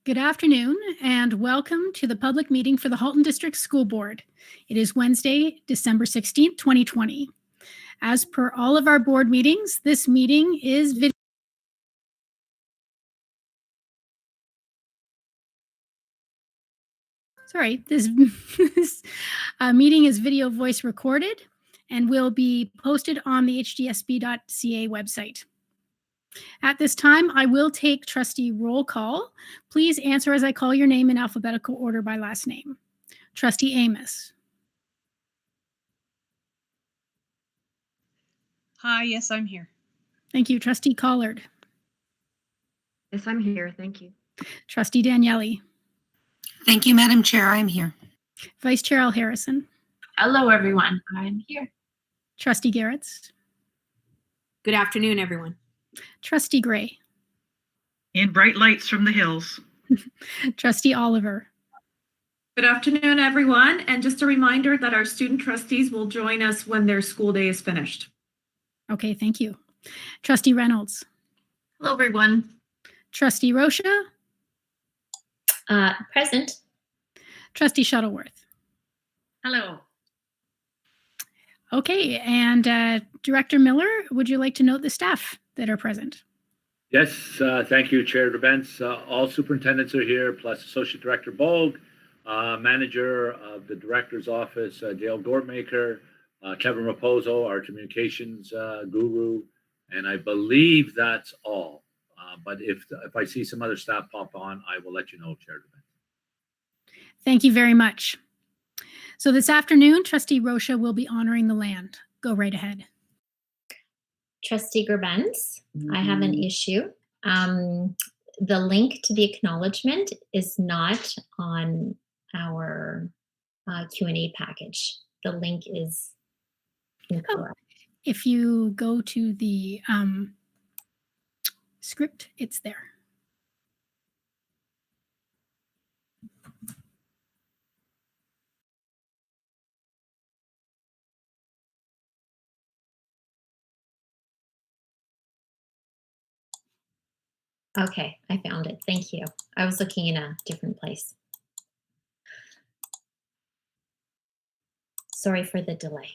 Good afternoon and welcome to the public meeting for the Halton District School Board. It is Wednesday, December 16th, 2020. As per all of our board meetings, this meeting is video. This meeting is video voice recorded and will be posted on the hdsb.ca website. At this time, I will take trustee roll call. Please answer as I call your name in alphabetical order by last name. Trustee Amos. Hi, yes, I'm here. Thank you. Trustee Collard. Yes, I'm here. Thank you. Trustee Daniele. Thank you, Madam Chair. I'm here. Vice Chair Al Harrison. Hello, everyone. I'm here. Trustee Garretts. Good afternoon, everyone. Trustee Gray. In bright lights from the hills. Trustee Oliver. Good afternoon, everyone. And just a reminder that our student trustees will join us when their school day is finished. Okay, thank you. Trustee Reynolds. Hello, everyone. Trustee Rocha. Present. Trustee Shuttleworth. Hello. Okay, and Director Miller, would you like to note the staff that are present? Yes, thank you, Chair DeBence. All superintendents are here, plus Associate Director Bogue, Manager of the Director's Office, Gail Gortmaker, Kevin Raposo, our communications guru, and I believe that's all. But if I see some other staff pop on, I will let you know, Chair DeBence. Thank you very much. So this afternoon, Trustee Rocha will be honoring the land. Go right ahead. Trustee Gerbens, I have an issue. The link to the acknowledgement is not on our Q&A package. The link is incorrect. If you go to the script, it's there. Okay, I found it. Thank you. I was looking in a different place. Sorry for the delay.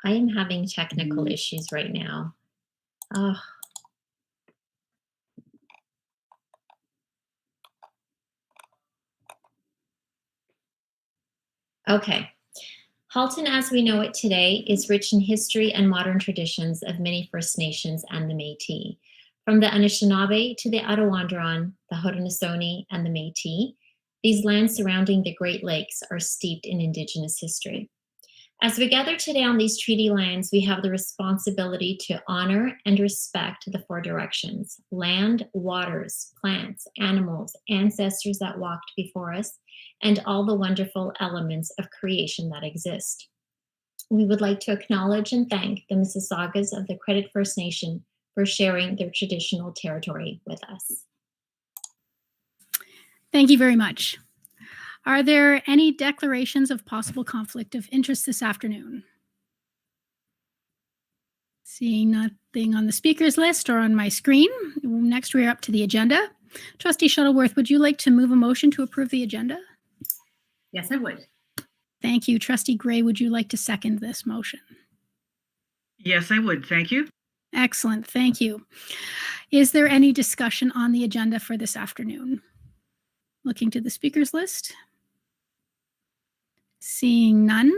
I am having technical issues right now. Oh. Okay. Halton, as we know it today, is rich in history and modern traditions of many First Nations and the Métis. From the Anishinaabe to the Arawandron, the Haudenosaunee, and the Métis, these lands surrounding the Great Lakes are steeped in Indigenous history. As we gather today on these treaty lands, we have the responsibility to honor and respect the four directions: land, waters, plants, animals, ancestors that walked before us, and all the wonderful elements of creation that exist. We would like to acknowledge and thank the Mississaugas of the Credit First Nation for sharing their traditional territory with us. Thank you very much. Are there any declarations of possible conflict of interest this afternoon? Seeing nothing on the speakers list or on my screen. Next, we're up to the agenda. Trustee Shuttleworth, would you like to move a motion to approve the agenda? Yes, I would. Thank you. Trustee Gray, would you like to second this motion? Yes, I would. Thank you. Excellent. Thank you. Is there any discussion on the agenda for this afternoon? Looking to the speakers list. Seeing none.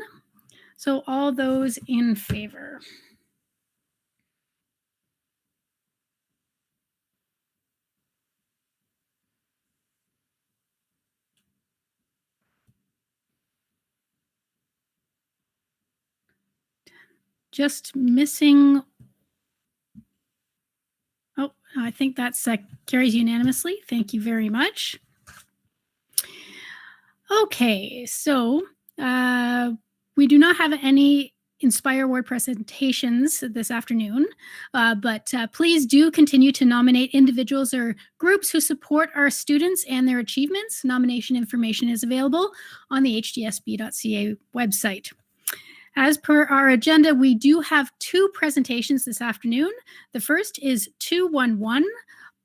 So all those in favor. Just missing. Oh, I think that's carries unanimously. Thank you very much. Okay, so we do not have any Inspire Award presentations this afternoon, but please do continue to nominate individuals or groups who support our students and their achievements. Nomination information is available on the hdsb.ca website. As per our agenda, we do have 2 presentations this afternoon. The first is 211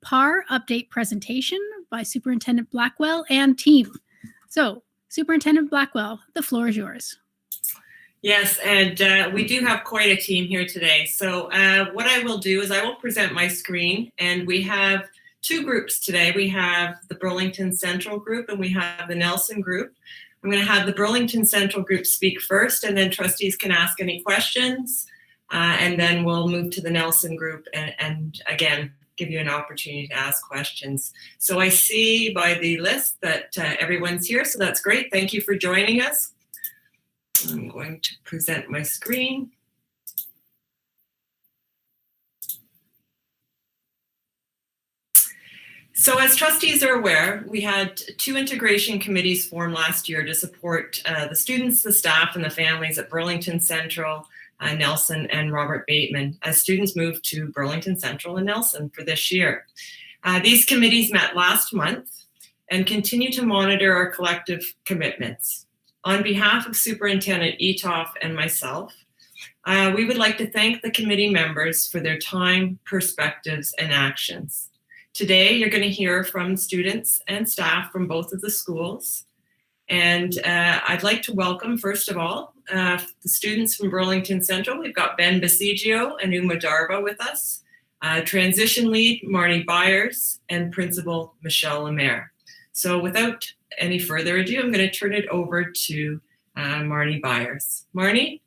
PAR Update Presentation by Superintendent Blackwell and team. So, Superintendent Blackwell, the floor is yours. Yes, and we do have quite a team here today. So what I will do is I will present my screen, and we have 2 groups today. We have the Burlington Central group and we have the Nelson group. I'm going to have the Burlington Central group speak first, and then trustees can ask any questions, and then we'll move to the Nelson group and again, give you an opportunity to ask questions. So I see by the list that everyone's here, so that's great. Thank you for joining us. I'm going to present my screen. So as trustees are aware, we had 2 integration committees formed last year to support the students, the staff, and the families at Burlington Central, Nelson, and Robert Bateman as students moved to Burlington Central and Nelson for this year. These committees met last month and continue to monitor our collective commitments. On behalf of Superintendent Etoff and myself, we would like to thank the committee members for their time, perspectives, and actions. Today, you're going to hear from students and staff from both of the schools. And I'd like to welcome, first of all, the students from Burlington Central. We've got Ben Basigio and Uma Darba with us, transition lead Marnie Byers, and principal Michelle Lemaire. So without any further ado, I'm going to turn it over to Marnie Byers. Marnie?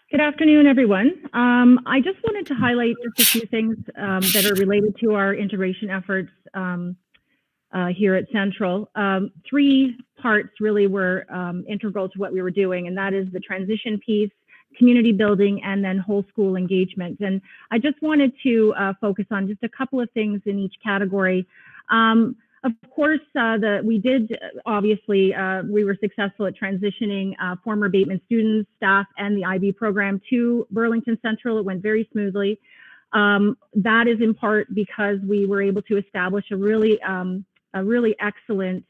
Good afternoon, everyone. I just wanted to highlight just a few things that are related to our integration efforts here at Central. 3 parts really were integral to what we were doing, and that is the transition piece, community building, and then whole school engagement. And I just wanted to focus on just a couple of things in each category. Of course, we were successful at transitioning former Bateman students, staff, and the IB program to Burlington Central. It went very smoothly. That is in part because we were able to establish a really excellent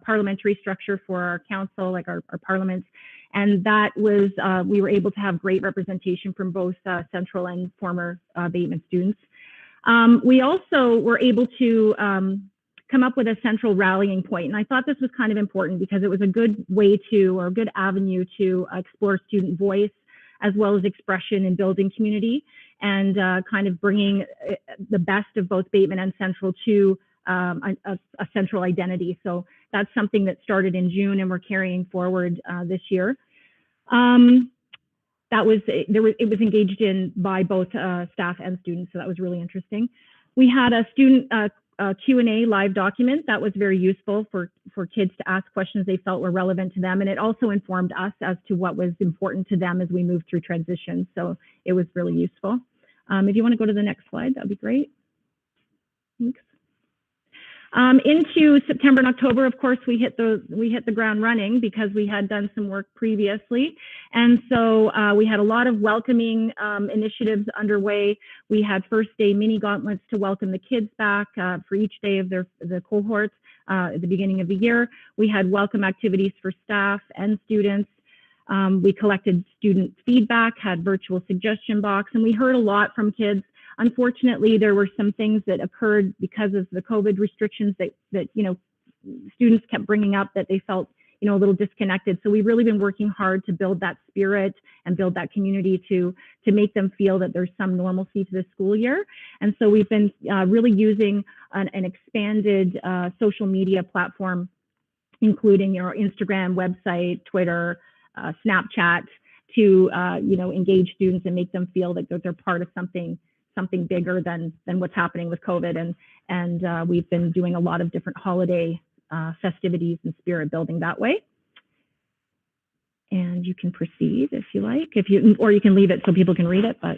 parliamentary structure for our council, like our parliament. And that was, we were able to have great representation from both Central and former Bateman students. We also were able to come up with a central rallying point. And I thought this was kind of important because it was a good way to, or a good avenue to explore student voice as well as expression and building community, and kind of bringing the best of both Bateman and Central to a central identity. So that's something that started in June and we're carrying forward this year. It was engaged in by both staff and students, so that was really interesting. We had a student Q&A live document that was very useful for kids to ask questions they felt were relevant to them, and it also informed us as to what was important to them as we moved through transition. So it was really useful. If you want to go to the next slide, that would be great. Thanks. Into September and October, of course, we hit the ground running because we had done some work previously, and so we had a lot of welcoming initiatives underway. We had first day mini gauntlets to welcome the kids back for each day of the cohorts at the beginning of the year. We had welcome activities for staff and students. We collected student feedback, had virtual suggestion box, and we heard a lot from kids. Unfortunately, there were some things that occurred because of the COVID restrictions that students kept bringing up that they felt a little disconnected. So we've really been working hard to build that spirit and build that community to make them feel that there's some normalcy to the school year. And so we've been really using an expanded social media platform, including your Instagram, website, Twitter, Snapchat, to engage students and make them feel that they're part of something bigger than what's happening with COVID. And we've been doing a lot of different holiday festivities and spirit building that way. And you can proceed if you like, or you can leave it so people can read it. But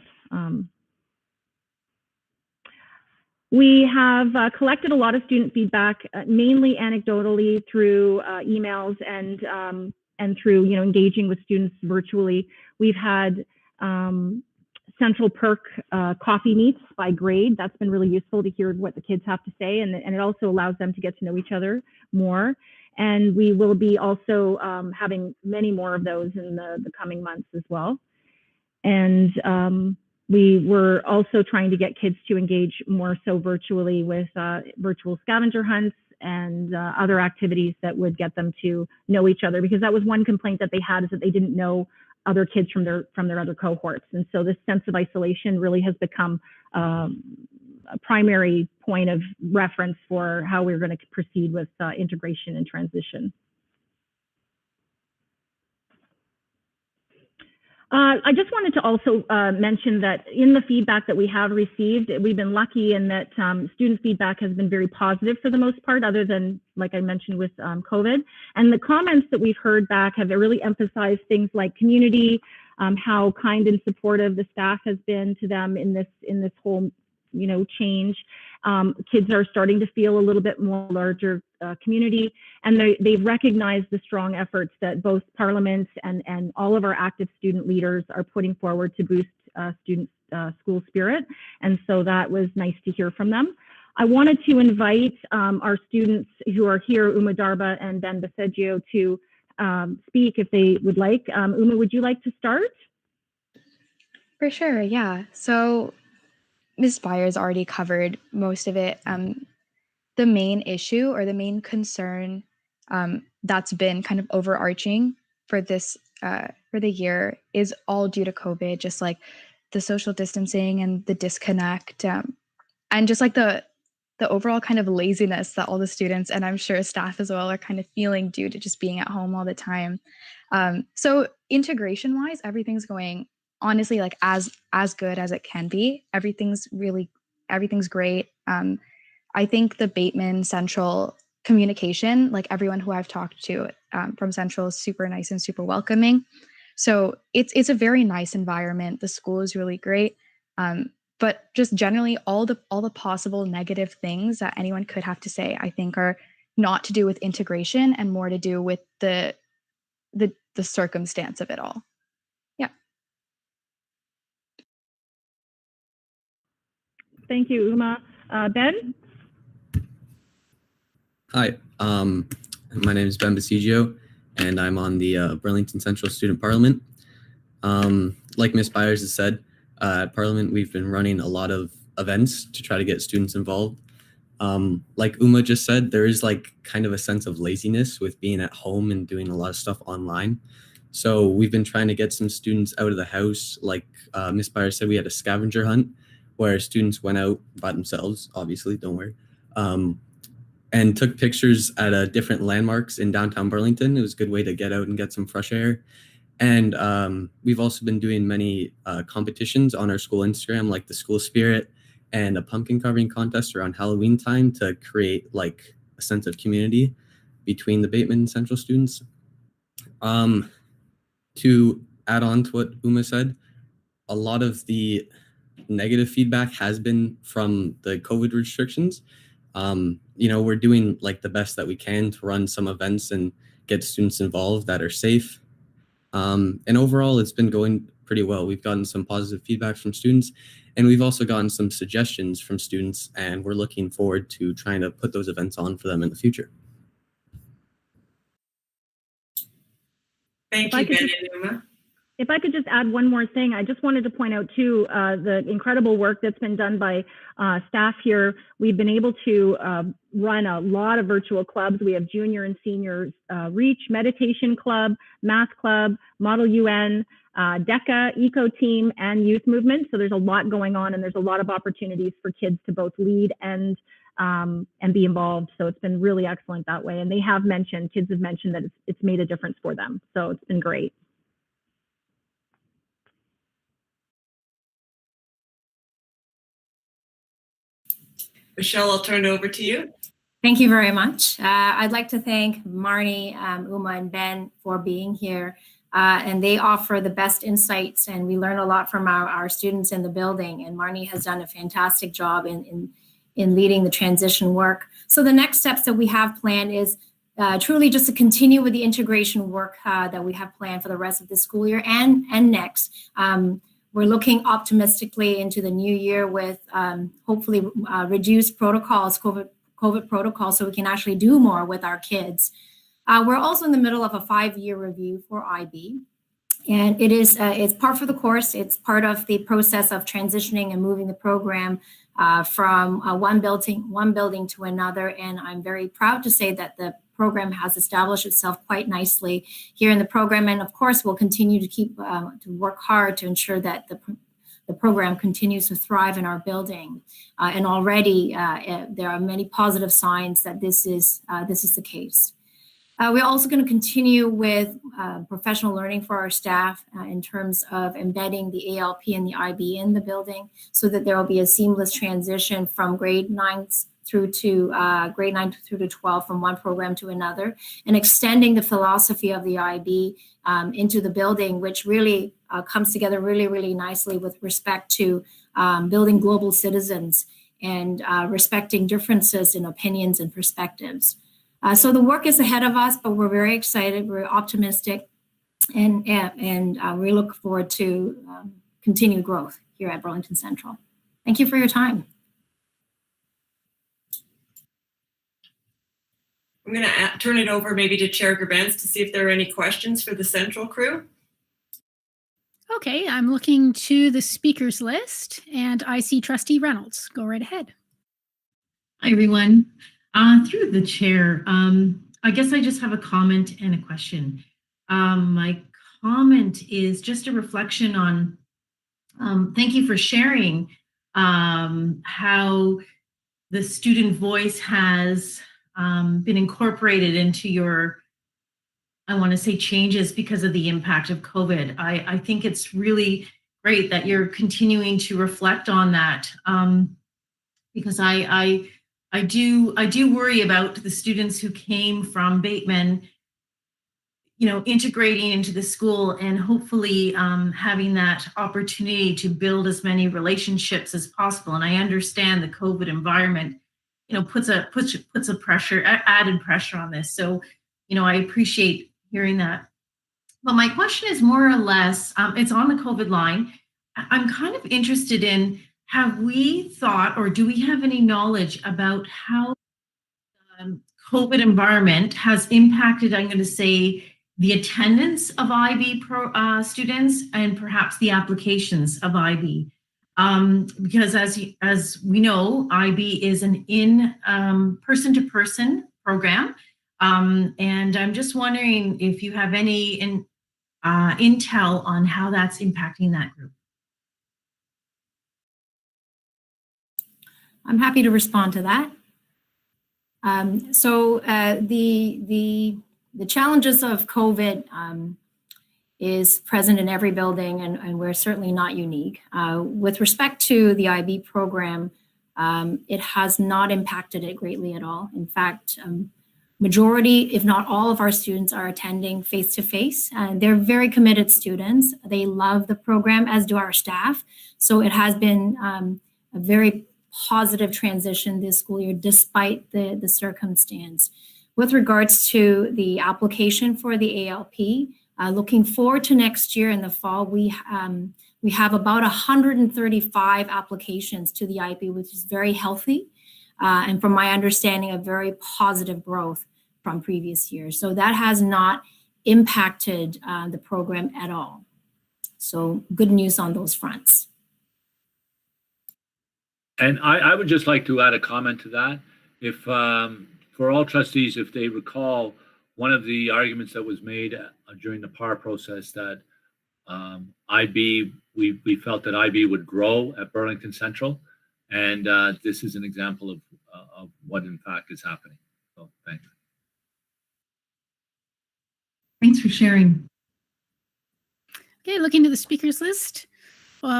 we have collected a lot of student feedback, mainly anecdotally through emails and and through, engaging with students virtually. We've had Central Perk coffee meets by grade. That's been really useful to hear what the kids have to say, and it also allows them to get to know each other more. And we will be also having many more of those in the coming months as well. And we were also trying to get kids to engage more so virtually with virtual scavenger hunts and other activities that would get them to know each other, because that was one complaint that they had, is that they didn't know other kids from their other cohorts. And so this sense of isolation really has become a primary point of reference for how we're going to proceed with integration and transition. I just wanted to also mention that in the feedback that we have received, we've been lucky in that student feedback has been very positive for the most part, other than, like I mentioned, with COVID. And the comments that we've heard back have really emphasized things like community, how kind and supportive the staff has been to them in this whole change. Kids are starting to feel a little bit more larger community, and they've recognized the strong efforts that both Parliament and all of our active student leaders are putting forward to boost student school spirit. And so that was nice to hear from them. I wanted to invite our students who are here, Uma Darba and Ben Baseggio, to speak if they would like. Uma, would you like to start? For sure, yeah. So Ms. Byers already covered most of it. The main issue or the main concern that's been kind of overarching for this for the year is all due to COVID, just like the social distancing and the disconnect, and just like the overall kind of laziness that all the students, and I'm sure staff as well, are kind of feeling due to just being at home all the time. So integration wise, everything's going honestly like as good as it can be. Everything's great. I think the Bateman Central communication, like everyone who I've talked to from Central, is super nice and super welcoming. So it's a very nice environment. The school is really great. But just generally all the possible negative things that anyone could have to say, I think, are not to do with integration and more to do with the circumstance of it all. Yeah. Thank you, Uma. Ben? Hi, my name is Ben Baseggio, and I'm on the Burlington Central Student Parliament. Like Ms. Byers has said, at Parliament, we've been running a lot of events to try to get students involved. Like Uma just said, there is like kind of a sense of laziness with being at home and doing a lot of stuff online. So we've been trying to get some students out of the house. Like Ms. Byers said, we had a scavenger hunt where students went out by themselves, obviously, don't worry, and took pictures at different landmarks in downtown Burlington. It was a good way to get out and get some fresh air. And we've also been doing many competitions on our school Instagram, like the School Spirit and a pumpkin carving contest around Halloween time to create like a sense of community between the Bateman and Central students. To add on to what Uma said, a lot of the negative feedback has been from the COVID restrictions. We're doing like the best that we can to run some events and get students involved that are safe. And overall, it's been going pretty well. We've gotten some positive feedback from students, and we've also gotten some suggestions from students, and we're looking forward to trying to put those events on for them in the future. Thank you, Ben and Uma. If I could just add one more thing, I just wanted to point out too, the incredible work that's been done by staff here. We've been able to run a lot of virtual clubs. We have junior and senior Reach, Meditation Club, Math Club, Model UN, DECA, Eco Team, and Youth Movement. So there's a lot going on, and there's a lot of opportunities for kids to both lead and be involved. So it's been really excellent that way. And kids have mentioned that it's made a difference for them. So it's been great. Michelle, I'll turn it over to you. Thank you very much. I'd like to thank Marnie, Uma, and Ben for being here. And they offer the best insights, and we learn a lot from our students in the building. And Marnie has done a fantastic job in leading the transition work. So the next steps that we have planned is truly just to continue with the integration work that we have planned for the rest of the school year and next. We're looking optimistically into the new year with hopefully reduced protocols, COVID protocols, so we can actually do more with our kids. We're also in the middle of a 5-year review for IB. And it is it's par for the course. It's part of the process of transitioning and moving the program from one building to another. And I'm very proud to say that the program has established itself quite nicely here in the program. And of course, we'll continue to keep to work hard to ensure that the program continues to thrive in our building. And already there are many positive signs that this is the case. We're also going to continue with professional learning for our staff in terms of embedding the ALP and the IB in the building so that there will be a seamless transition from grade 9 through to 12 from one program to another, and extending the philosophy of the IB into the building, which really comes together really, really nicely with respect to building global citizens and respecting differences in opinions and perspectives. So the work is ahead of us, but we're very excited, we're optimistic, and we look forward to continued growth here at Burlington Central. Thank you for your time. I'm going to turn it over maybe to Chair Gerbens to see if there are any questions for the Central crew. Okay, I'm looking to the speakers list, and I see Trustee Reynolds. Go right ahead. Hi, everyone. Through the chair, I guess I just have a comment and a question. My comment is just a reflection on, thank you for sharing how the student voice has been incorporated into your, I want to say, changes because of the impact of COVID. I think it's really great that you're continuing to reflect on that because I do worry about the students who came from Bateman, integrating into the school and hopefully having that opportunity to build as many relationships as possible. And I understand the COVID environment, puts a added pressure on this. So, I appreciate hearing that. But my question is more or less, it's on the COVID line. I'm kind of interested in, have we thought, or do we have any knowledge about how COVID environment has impacted, I'm going to say, the attendance of IB students and perhaps the applications of IB? Because as we know, IB is an in person-to-person program. And I'm just wondering if you have any intel on how that's impacting that group. I'm happy to respond to that. So the challenges of COVID is present in every building, and we're certainly not unique. With respect to the IB program, it has not impacted it greatly at all. In fact, majority, if not all of our students are attending face-to-face, and they're very committed students. They love the program, as do our staff. So it has been a very positive transition this school year, despite the circumstance. With regards to the application for the ALP, looking forward to next year in the fall, we have about 135 applications to the IB, which is very healthy. And from my understanding, a very positive growth from previous years. So that has not impacted the program at all. So good news on those fronts. And I would just like to add a comment to that. If for all trustees, if they recall, one of the arguments that was made during the PAR process that IB, we felt that IB would grow at Burlington Central. And this is an example of what in fact is happening. So thanks. Thanks for sharing. Okay, looking to the speakers list.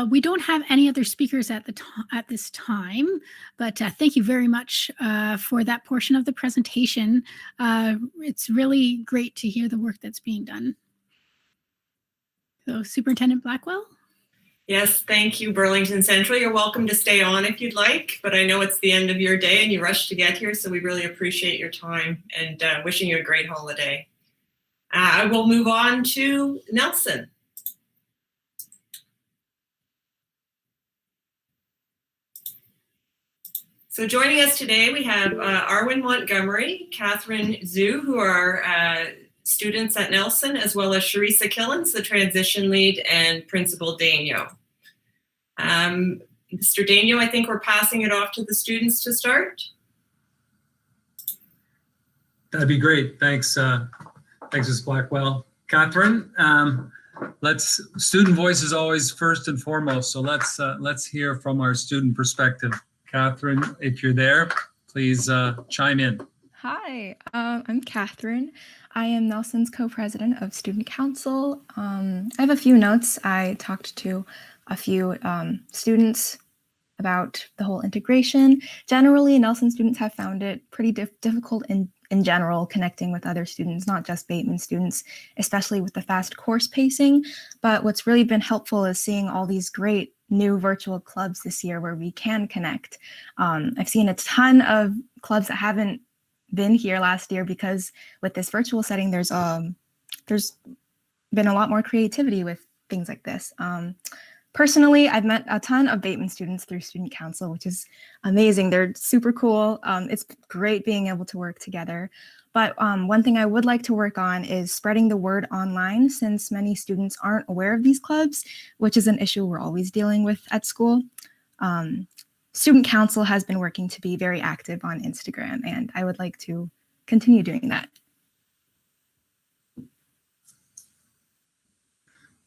We don't have any other speakers at this time, but thank you very much for that portion of the presentation. It's really great to hear the work that's being done. So, Superintendent Blackwell? Yes, thank you, Burlington Central. You're welcome to stay on if you'd like, but I know it's the end of your day and you rushed to get here, so we really appreciate your time and wishing you a great holiday. I will move on to Nelson. So joining us today, we have Arwen Montgomery, Catherine Zhu, who are students at Nelson, as well as Sharisa Killens, the transition lead, and Principal Daño. Mr. Daño, I think we're passing it off to the students to start. That'd be great. Thanks, thanks, Ms. Blackwell. Catherine, student voice is always first and foremost. So let's hear from our student perspective. Catherine, if you're there, please chime in. Hi, I'm Catherine. I am Nelson's co-president of Student Council. I have a few notes. I talked to a few students about the whole integration. Generally, Nelson students have found it pretty difficult in general connecting with other students, not just Bateman students, especially with the fast course pacing. But what's really been helpful is seeing all these great new virtual clubs this year where we can connect. I've seen a ton of clubs that haven't been here last year because with this virtual setting, there's been a lot more creativity with things like this. Personally, I've met a ton of Bateman students through Student Council, which is amazing. They're super cool. It's great being able to work together. But one thing I would like to work on is spreading the word online, since many students aren't aware of these clubs, which is an issue we're always dealing with at school. Student Council has been working to be very active on Instagram, and I would like to continue doing that.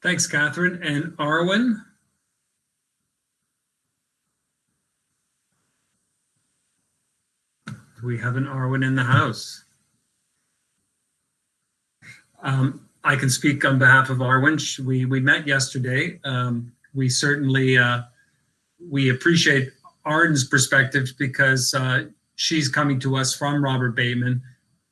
Thanks, Catherine. And Arwen? Do we have an Arwen in the house? I can speak on behalf of Arwen. We met yesterday. We certainly we appreciate Arden's perspectives because she's coming to us from Robert Bateman,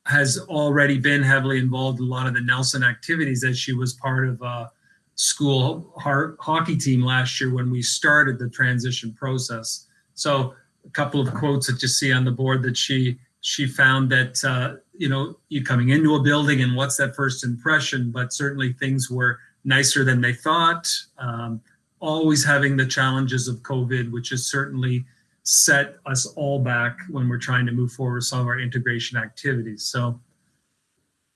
has already been heavily involved in a lot of the Nelson activities as she was part of a school hockey team last year when we started the transition process. So a couple of quotes that you see on the board that she found that, you coming into a building and what's that first impression, but certainly things were nicer than they thought. Always having the challenges of COVID, which has certainly set us all back when we're trying to move forward with some of our integration activities. So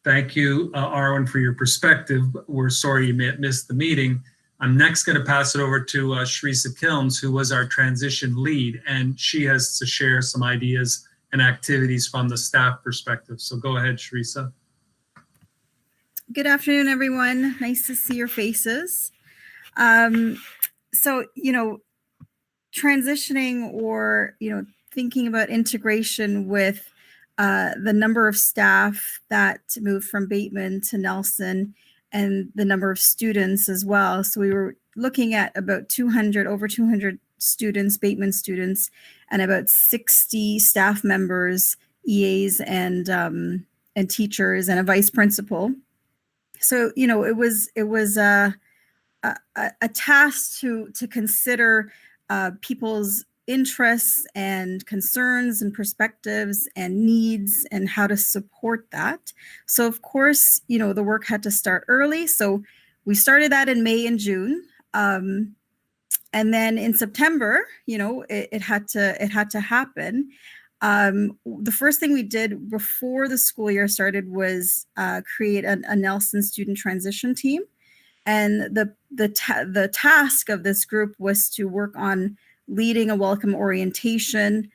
thank you, Arwen, for your perspective. We're sorry you missed the meeting. I'm next going to pass it over to Sharisa Killens, who was our transition lead, and she has to share some ideas and activities from the staff perspective. So go ahead, Sharisa. Good afternoon, everyone. Nice to see your faces. So, transitioning or, thinking about integration with the number of staff that moved from Bateman to Nelson and the number of students as well. So we were looking at about over 200 students, Bateman students, and about 60 staff members, EAs and teachers and a vice principal. So, it was a task to consider people's interests and concerns and perspectives and needs and how to support that. So of course, the work had to start early. So we started that in May and June. And then in September, it had to happen. The first thing we did before the school year started was create a Nelson student transition team. And the task of this group was to work on leading a welcome orientation,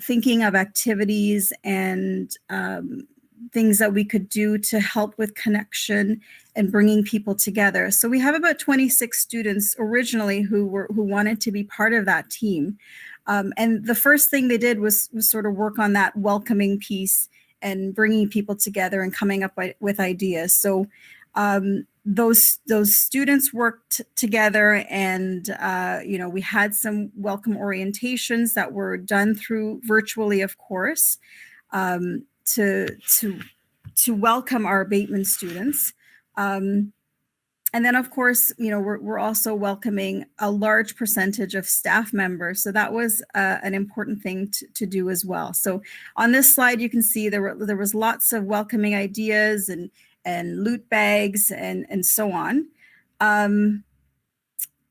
thinking of activities and things that we could do to help with connection and bringing people together. So we have about 26 students originally who wanted to be part of that team. And the first thing they did was sort of work on that welcoming piece and bringing people together and coming up with ideas. So those students worked together, and we had some welcome orientations that were done through virtually, of course, to welcome our Bateman students. And And then, of course, we're also welcoming a large percentage of staff members. So that was an important thing to do as well. So on this slide, you can see there was lots of welcoming ideas and loot bags and so on.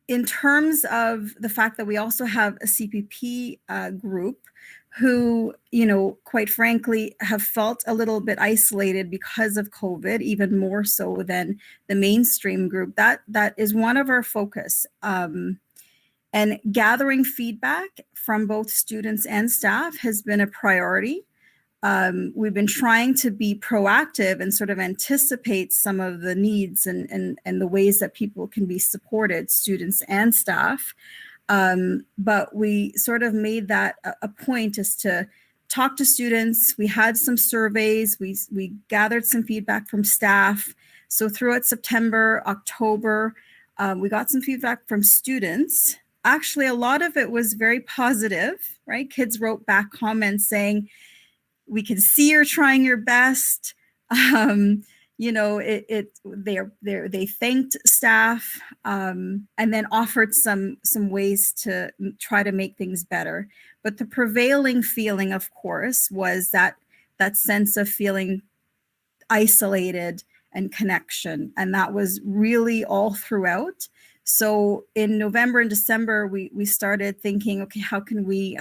In terms of the fact that we also have a CPP group who, quite frankly, have felt a little bit isolated because of COVID, even more so than the mainstream group. That is one of our focus. And gathering feedback from both students and staff has been a priority. We've been trying to be proactive and sort of anticipate some of the needs and the ways that people can be supported, students and staff. But we sort of made that a point is to talk to students. We had some surveys. We gathered some feedback from staff. So throughout September, October, we got some feedback from students. Actually, a lot of it was very positive, right? Kids wrote back comments saying, we can see you're trying your best. They thanked staff and then offered some ways to try to make things better. But the prevailing feeling, of course, was that sense of feeling isolated and connection. And that was really all throughout. So in November and December, we started thinking, okay, how can we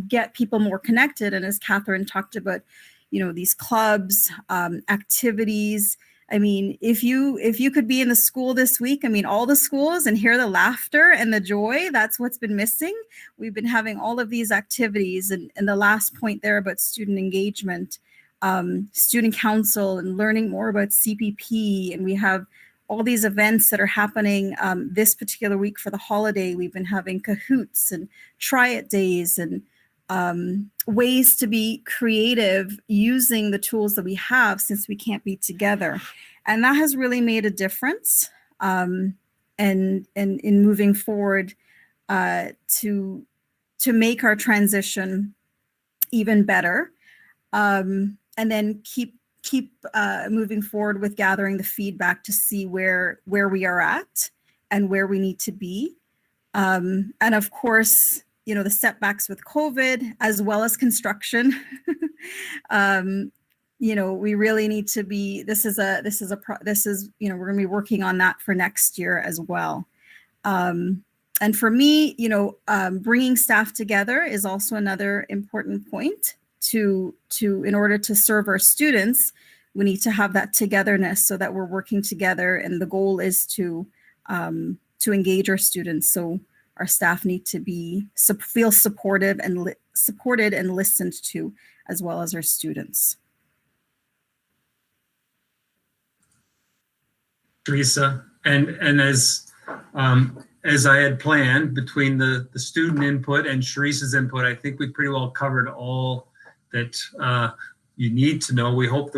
get people more connected? And as Catherine talked about, these clubs, activities. I mean, if you could be in the school this week, all the schools, and hear the laughter and the joy, that's what's been missing. We've been having all of these activities, and the last point there about student engagement, student council, and learning more about CPP. And we have all these events that are happening this particular week for the holiday. We've been having Kahoots and Try It Days and ways to be creative using the tools that we have since we can't be together. And that has really made a difference and in moving forward to make our transition even better, and then keep moving forward with gathering the feedback to see where we are at and where we need to be. And of course, the setbacks with COVID as well as construction. We really need to be, we're going to be working on that for next year as well. And for me, bringing staff together is also another important point in order to serve our students. We need to have that togetherness so that we're working together. And the goal is to engage our students. So our staff need to feel supported and listened to, as well as our students. Teresa, and as I had planned, between the student input and Teresa's input, I think we pretty well covered all that you need to know. We hope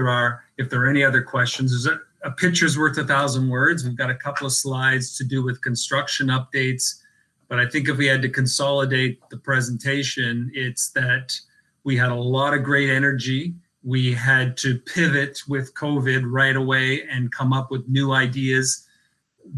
if there are any other questions, there's a picture's worth 1,000 words. We've got a couple of slides to do with construction updates. But I think if we had to consolidate the presentation, it's that we had a lot of great energy. We had to pivot with COVID right away and come up with new ideas.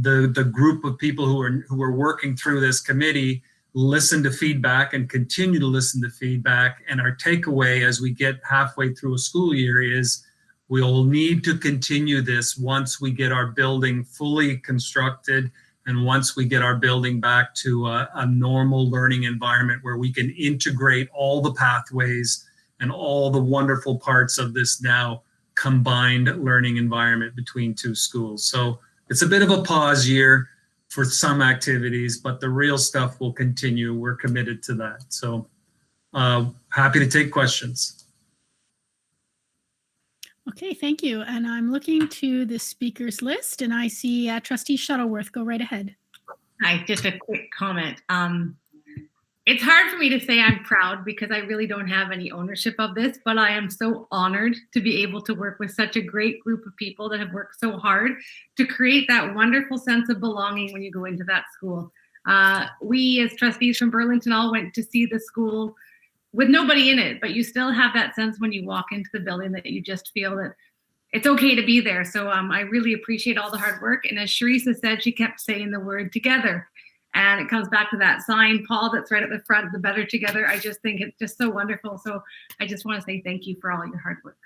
The group of people who were working through this committee listened to feedback and continue to listen to feedback. And our takeaway as we get halfway through a school year is we'll need to continue this once we get our building fully constructed. And once we get our building back to a normal learning environment where we can integrate all the pathways and all the wonderful parts of this now combined learning environment between two schools. So it's a bit of a pause year for some activities, but the real stuff will continue. We're committed to that. So happy to take questions. Okay, thank you. And I'm looking to the speakers list, and I see Trustee Shuttleworth. Go right ahead. Hi, just a quick comment. It's hard for me to say I'm proud because I really don't have any ownership of this, but I am so honored to be able to work with such a great group of people that have worked so hard to create that wonderful sense of belonging when you go into that school. We as trustees from Burlington all went to see the school with nobody in it, but you still have that sense when you walk into the building that you just feel that it's okay to be there. So I really appreciate all the hard work. And as Sharisa said, she kept saying the word together. And it comes back to that sign, Paul, that's right at the front, the better together. I just think it's just so wonderful. So I just want to say thank you for all your hard work.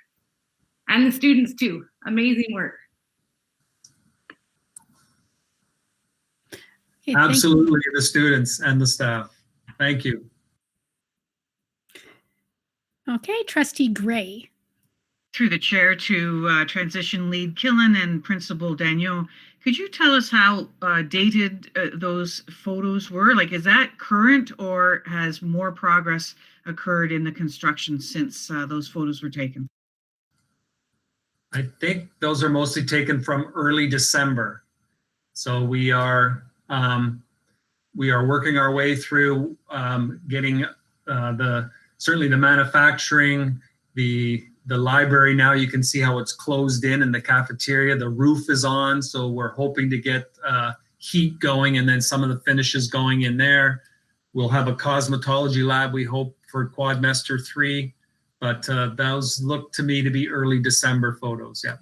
And the students too, amazing work. Okay, Absolutely, the students and the staff. Thank you. Okay, Trustee Gray. Through the chair to transition lead Killen and Principal Daniel, could you tell us how dated those photos were? Like, is that current or has more progress occurred in the construction since those photos were taken? I think those are mostly taken from early December. So we are working our way through getting certainly the manufacturing, the library. Now you can see how it's closed in the cafeteria. The roof is on, so we're hoping to get heat going and then some of the finishes going in there. We'll have a cosmetology lab, we hope, for quadmester 3, but those look to me to be early December photos. Yeah.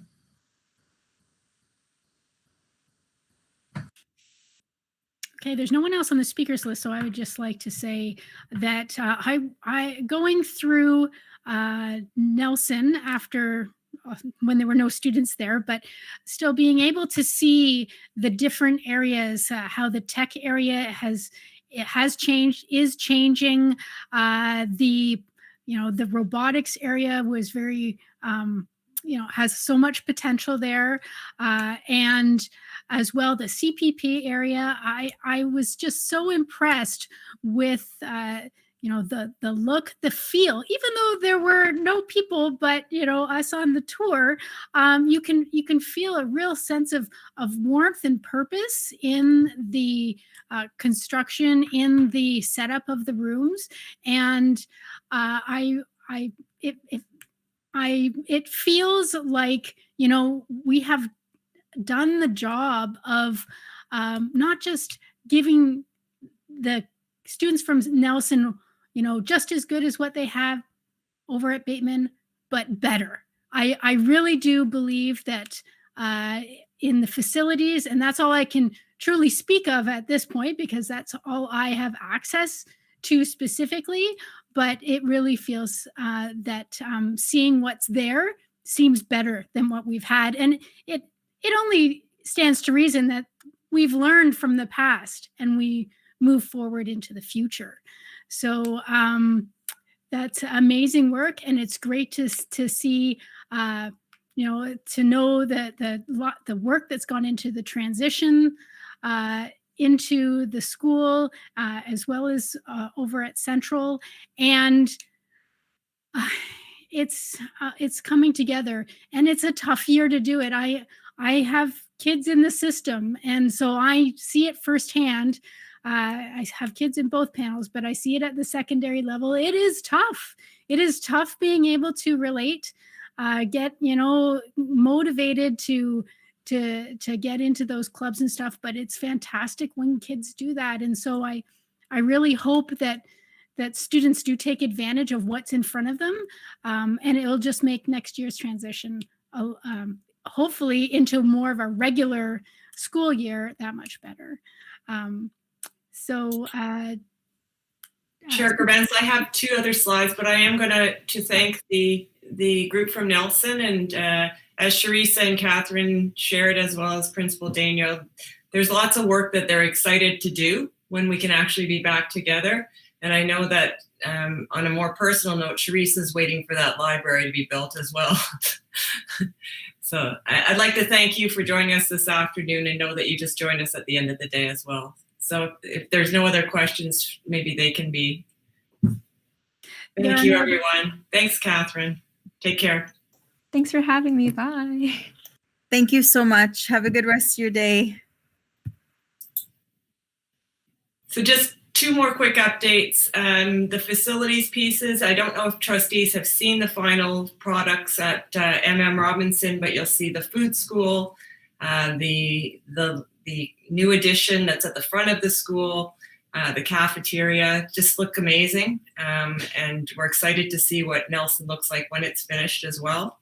Okay, there's no one else on the speakers list, so I would just like to say that I going through Nelson after when there were no students there, but still being able to see the different areas, how the tech area has changed, is changing. The robotics area was very has so much potential there, and as well the CPP area. I was just so impressed with the look, the feel, even though there were no people, but us on the tour, you can feel a real sense of warmth and purpose in the construction, in the setup of the rooms, and it feels like we have done the job of not just giving the students from Nelson just as good as what they have over at Bateman, but better. I really do believe that in the facilities, and that's all I can truly speak of at this point because that's all I have access to specifically, but it really feels that seeing what's there seems better than what we've had. And it only stands to reason that we've learned from the past and we move forward into the future. So that's amazing work, and it's great to see, to know that the work that's gone into the transition into the school, as well as over at Central, and it's coming together. And it's a tough year to do it. I have kids in the system, and so I see it firsthand. I have kids in both panels, but I see it at the secondary level. It is tough. It is tough being able to relate, get motivated to get into those clubs and stuff. But it's fantastic when kids do that, and so I really hope that students do take advantage of what's in front of them, and it'll just make next year's transition hopefully into more of a regular school year that much better. Chair Gerbens, I have 2 other slides, but I am going to thank the group from Nelson, and as Sharisa and Catherine shared, as well as Principal Daniel, there's lots of work that they're excited to do when we can actually be back together. And I know that on a more personal note, Sharisa's waiting for that library to be built as well. So I'd like to thank you for joining us this afternoon, and know that you just joined us at the end of the day as well. So if there's no other questions, maybe they can be. Thank you, everyone. Thanks, Catherine. Take care. Thanks for having me. Bye. Thank you so much. Have a good rest of your day. So just 2 more quick updates. The facilities pieces, I don't know if trustees have seen the final products at MM Robinson, but you'll see the food school, the new addition that's at the front of the school, the cafeteria just look amazing. And we're excited to see what Nelson looks like when it's finished as well.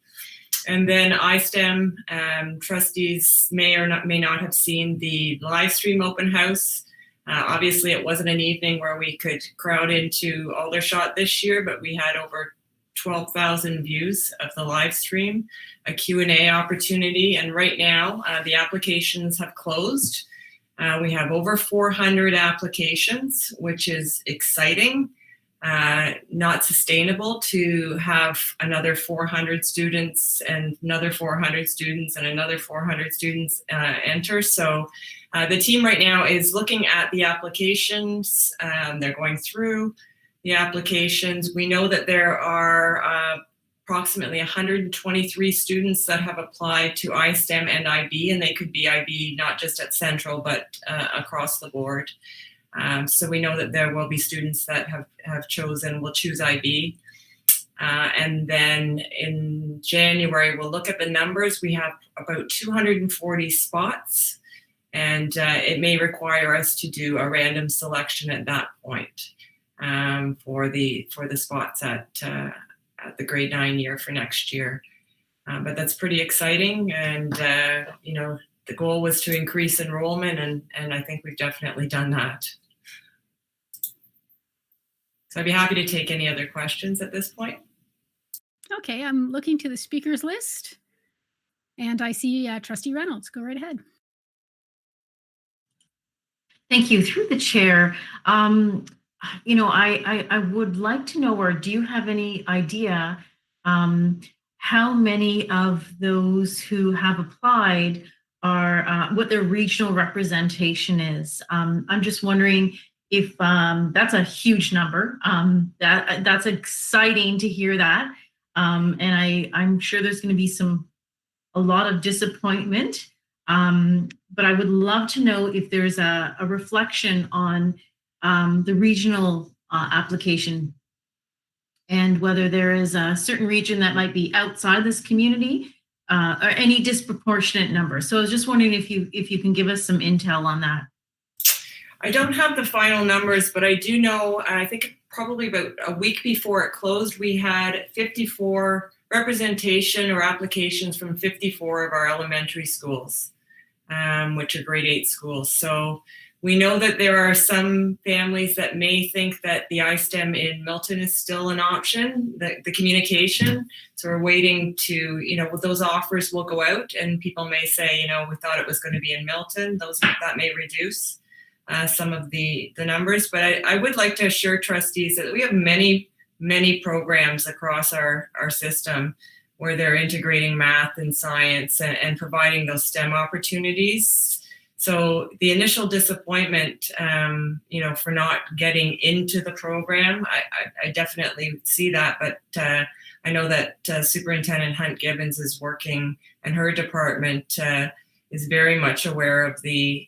And then iSTEM trustees may not have seen the live stream open house. Obviously, it wasn't an evening where we could crowd into Aldershot this year, but we had over 12,000 views of the live stream, a Q&A opportunity, and right now the applications have closed. We have over 400 applications, which is exciting. Not sustainable to have another 400 students and another 400 students and another 400 students enter. So the team right now is looking at the applications. They're going through the applications. We know that there are approximately 123 students that have applied to iSTEM and IB, and they could be IB not just at Central, but across the board. So we know that there will be students that will choose IB. And then in January, we'll look at the numbers. We have about 240 spots, and it may require us to do a random selection at that point for the spots at the grade 9 year for next year. But that's pretty exciting, and the goal was to increase enrollment, and I think we've definitely done that. So I'd be happy to take any other questions at this point. Okay, I'm looking to the speakers list, and I see Trustee Reynolds. Go right ahead. Thank you. Through the chair, I would like to know, or do you have any idea how many of those who have applied are what their regional representation is? I'm just wondering if that's a huge number. That's exciting to hear that, and I'm sure there's going to be a lot of disappointment. But I would love to know if there's a reflection on the regional application, and whether there is a certain region that might be outside this community, or any disproportionate number. So I was just wondering if you can give us some intel on that. I don't have the final numbers, but I do know, I think probably about a week before it closed, we had 54 representation or applications from 54 of our elementary schools, which are grade 8 schools. So we know that there are some families that may think that the iSTEM in Milton is still an option, the communication. So we're waiting to, those offers will go out, and people may say, we thought it was going to be in Milton. That may reduce some of the numbers. But I would like to assure trustees that we have many, many programs across our system where they're integrating math and science and providing those STEM opportunities. So the initial disappointment, for not getting into the program, I definitely see that. But I know that Superintendent Hunt Gibbons is working, and her department is very much aware of the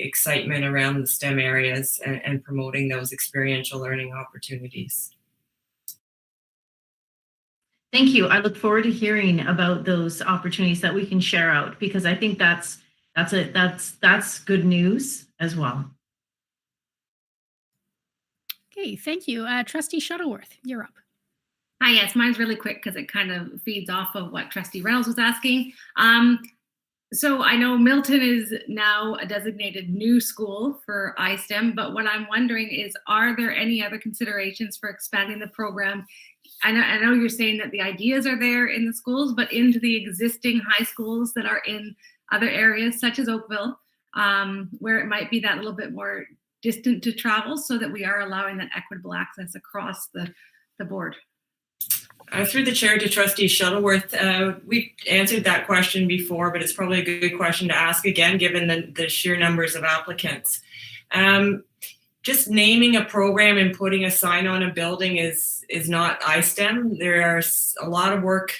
excitement around the STEM areas and promoting those experiential learning opportunities. Thank you. I look forward to hearing about those opportunities that we can share out, because I think that's good news as well. Okay, thank you. Trustee Shuttleworth, you're up. Hi, yes, mine's really quick because it kind of feeds off of what Trustee Reynolds was asking. So I know Milton is now a designated new school for iSTEM, but what I'm wondering is, are there any other considerations for expanding the program? I know you're saying that the ideas are there in the schools, but into the existing high schools that are in other areas such as Oakville, where it might be that little bit more distant to travel, so that we are allowing that equitable access across the board. Through the chair to Trustee Shuttleworth, we've answered that question before, but it's probably a good question to ask again, given the sheer numbers of applicants. Just naming a program and putting a sign on a building is not iSTEM. There's a lot of work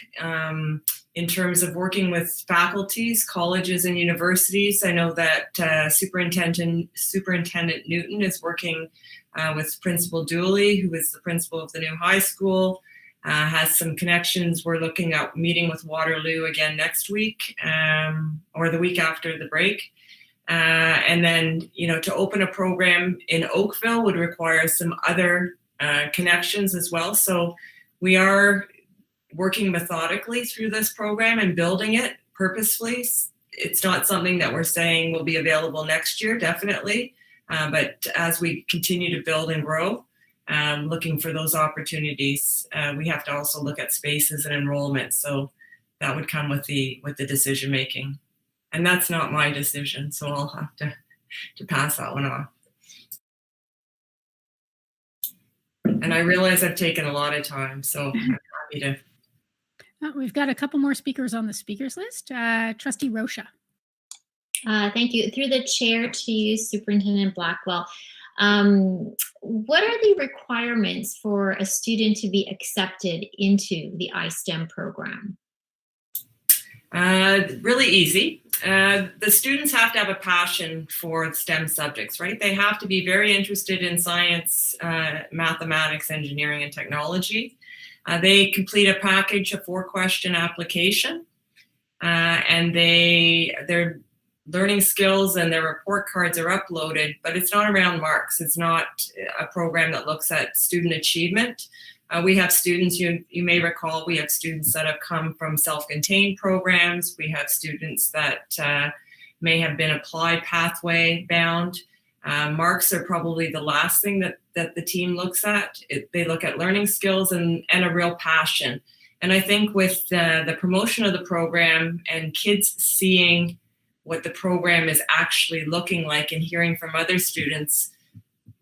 in terms of working with faculties, colleges, and universities. I know that Superintendent Newton is working with Principal Dooley, who is the principal of the new high school. Has some connections. We're looking at meeting with Waterloo again next week, or the week after the break. And then, to open a program in Oakville would require some other connections as well. So we are working methodically through this program and building it purposefully. It's not something that we're saying will be available next year, definitely. But as we continue to build and grow, looking for those opportunities, we have to also look at spaces and enrollment. So that would come with the decision making. And that's not my decision, so I'll have to pass that one off. And I realize I've taken a lot of time, so I'm happy to. We've got a couple more speakers on the speakers list. Trustee Rocha. Thank you. Through the chair to you, Superintendent Blackwell. What are the requirements for a student to be accepted into the iSTEM program? Really easy. The students have to have a passion for STEM subjects, right? They have to be very interested in science, mathematics, engineering, and technology. They complete a package, a 4-question application, and their learning skills and their report cards are uploaded, but it's not around marks. It's not a program that looks at student achievement. We have students, you may recall, we have students that have come from self-contained programs. We have students that may have been applied pathway bound. Marks are probably the last thing that the team looks at. They look at learning skills and a real passion. And I think with the promotion of the program and kids seeing what the program is actually looking like and hearing from other students,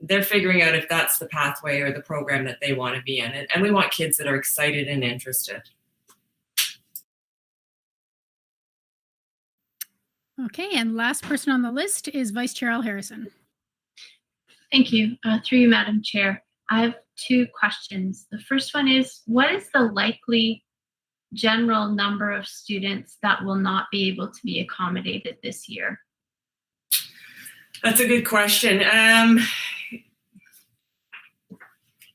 they're figuring out if that's the pathway or the program that they want to be in. And we want kids that are excited and interested. Okay, and last person on the list is Vice Chair Al Harrison. Thank you. Through you, Madam Chair. I have 2 questions. The first one is, what is the likely general number of students that will not be able to be accommodated this year? That's a good question.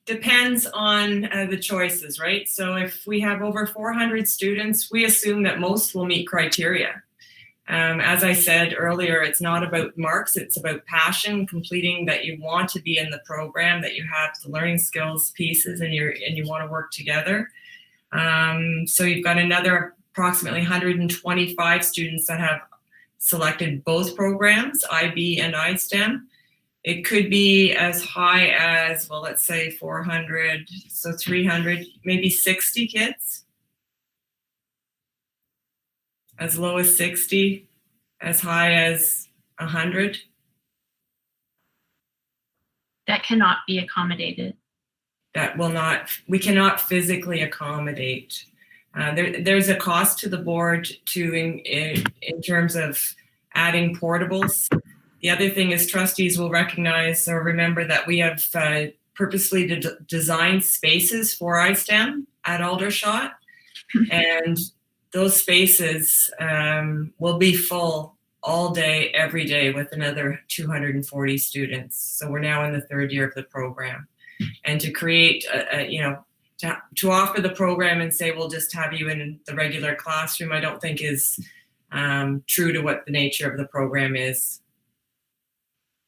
Depends on the choices, right? So if we have over 400 students, we assume that most will meet criteria. As I said earlier, it's not about marks, it's about passion, completing that you want to be in the program, that you have the learning skills pieces and you want to work together. So you've got another approximately 125 students that have selected both programs, IB and iSTEM. It could be as high as, well, let's say 400, so 300, maybe 60 kids. As low as 60, as high as 100. That cannot be accommodated. That will not, we cannot physically accommodate. There's a cost to the board in terms of adding portables. The other thing is trustees will recognize or remember that we have purposely designed spaces for iSTEM at Aldershot, and those spaces will be full all day, every day with another 240 students. So we're now in the 3rd year of the program. And to create, to offer the program and say, we'll just have you in the regular classroom, I don't think is true to what the nature of the program is.